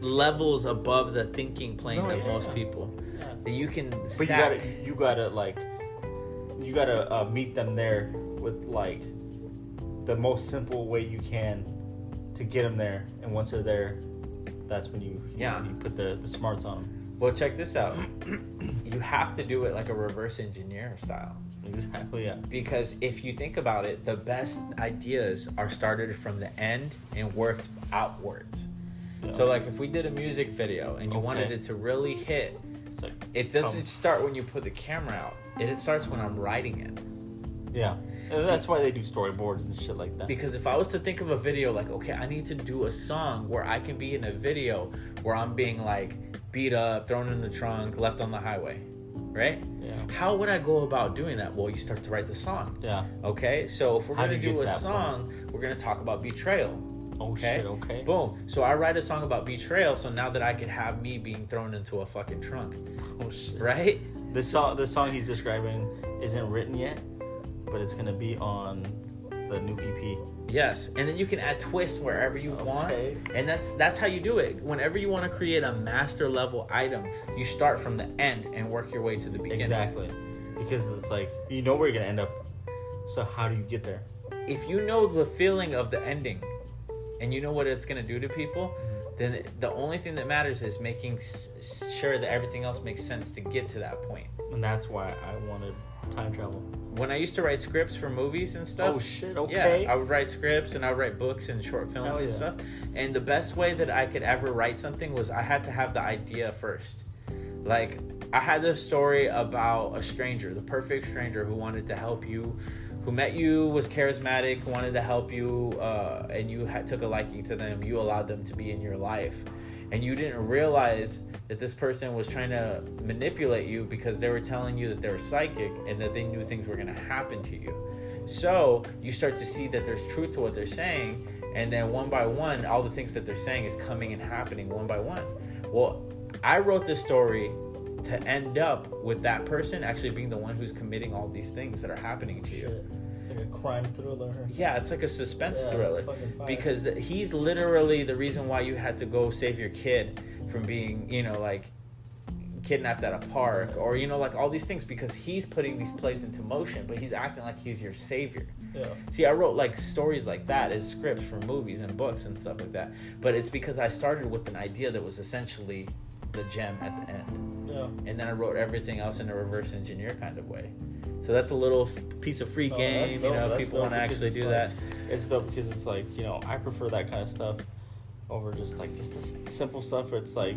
levels above the thinking plane of most people. Yeah. That you can stack. But you gotta meet them there with like the most simple way you can to get them there, and once they're there, that's when you put the smarts on them. Well, check this out. You have to do it like a reverse engineer style. Exactly, yeah. Because if you think about it, the best ideas are started from the end and worked outwards. Yeah. So like if we did a music video and you wanted it to really hit, it's like, it doesn't start when you put the camera out. It starts when I'm writing it. Yeah. And that's why they do storyboards and shit like that. Because if I was to think of a video like, okay, I need to do a song where I can be in a video where I'm being like beat up, thrown in the trunk, left on the highway. right? Yeah. How would I go about doing that? Well, you start to write the song. Yeah. Okay, so if we're going to do a song, point? we're going to talk about betrayal. Oh, okay? Shit, okay. Boom. So I write a song about betrayal, so now that I could have me being thrown into a fucking trunk. Oh, shit. Right? The song he's describing isn't written yet, but it's going to be on the new EP. Yes, and then you can add twists wherever you want, and that's how you do it. Whenever you want to create a master level item, you start from the end and work your way to the beginning. Exactly, because it's like you know where you're gonna end up. So how do you get there? If you know the feeling of the ending, and you know what it's gonna do to people, then the only thing that matters is making sure that everything else makes sense to get to that point. And that's why I wanted time travel. When I used to write scripts for movies and stuff. Oh shit, okay. Yeah, I would write scripts and I would write books and short films and stuff. And the best way that I could ever write something was I had to have the idea first. Like, I had this story about a stranger, the perfect stranger who wanted to help you, who met you, was charismatic, wanted to help you, and you took a liking to them. You allowed them to be in your life. And you didn't realize that this person was trying to manipulate you because they were telling you that they were psychic and that they knew things were going to happen to you. So you start to see that there's truth to what they're saying, and then one by one, all the things that they're saying is coming and happening one by one. Well, I wrote this story to end up with that person actually being the one who's committing all these things that are happening to you. It's like a crime thriller. Yeah, it's like a suspense thriller. Because he's literally the reason why you had to go save your kid from being, like, kidnapped at a park. Or, like, all these things. Because he's putting these plays into motion. But he's acting like he's your savior. Yeah. See, I wrote, like, stories like that as scripts for movies and books and stuff like that. But it's because I started with an idea that was essentially the gem at the end. Yeah. And then I wrote everything else in a reverse engineer kind of way. So that's a little piece of free game, people want to actually do that. It's dope because it's like, I prefer that kind of stuff over just the simple stuff where it's like,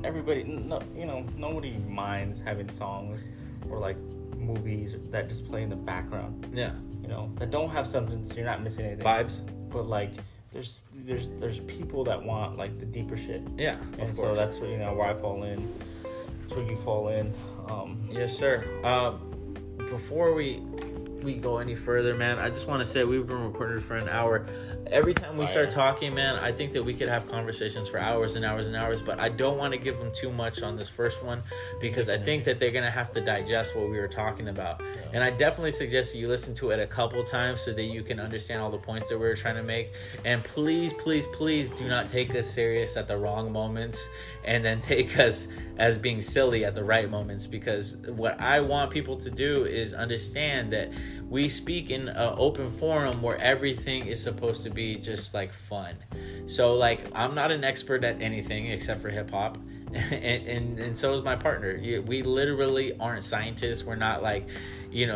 everybody, nobody minds having songs or like movies that just play in the background. Yeah. That don't have substance, you're not missing anything. Vibes. But like, there's people that want like the deeper shit. Yeah, and so that's what, where I fall in. That's where you fall in. Yes, sir. Before we go any further, man, I just want to say we've been recording for an hour. Every time we start talking, man, I think that we could have conversations for hours and hours and hours, but I don't want to give them too much on this first one because I think that they're going to have to digest what we were talking about. Yeah. And I definitely suggest that you listen to it a couple times so that you can understand all the points that we were trying to make. And please, please, please do not take us serious at the wrong moments and then take us as being silly at the right moments, because what I want people to do is understand that we speak in an open forum where everything is supposed to be just like fun. So like, I'm not an expert at anything except for hip hop. And so is my partner. We literally aren't scientists. We're not like,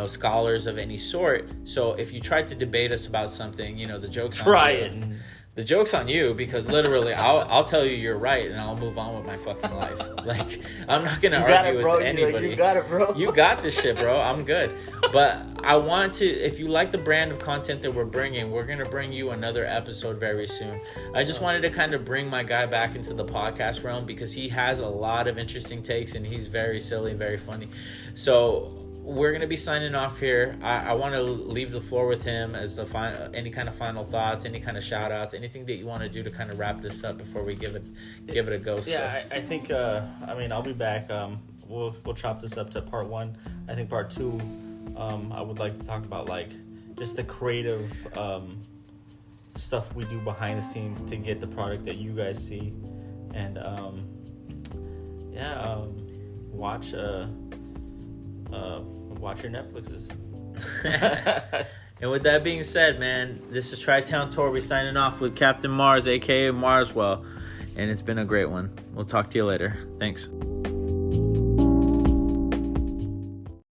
scholars of any sort. So if you try to debate us about something, the joke's on you. The joke's on you, because literally I'll tell you you're right and I'll move on with my fucking life. Like, I'm not going to argue with anybody. You got it, bro. You got this shit, bro. I'm good. But I want to, if you like the brand of content that we're bringing, we're going to bring you another episode very soon. I just wanted to kind of bring my guy back into the podcast realm because he has a lot of interesting takes and he's very silly, very funny. So we're going to be signing off here. I want to leave the floor with him as the any kind of final thoughts, any kind of shout outs, anything that you want to do to kind of wrap this up before we give it a go. Yeah, I think, I'll be back. We'll chop this up to part 1. I think part 2, I would like to talk about like just the creative stuff we do behind the scenes to get the product that you guys see. And watch your Netflixes. And with that being said, man, this is Tri-Town Tory signing off with Captain Mars, aka Marswell, and it's been a great one. We'll talk to you later. Thanks.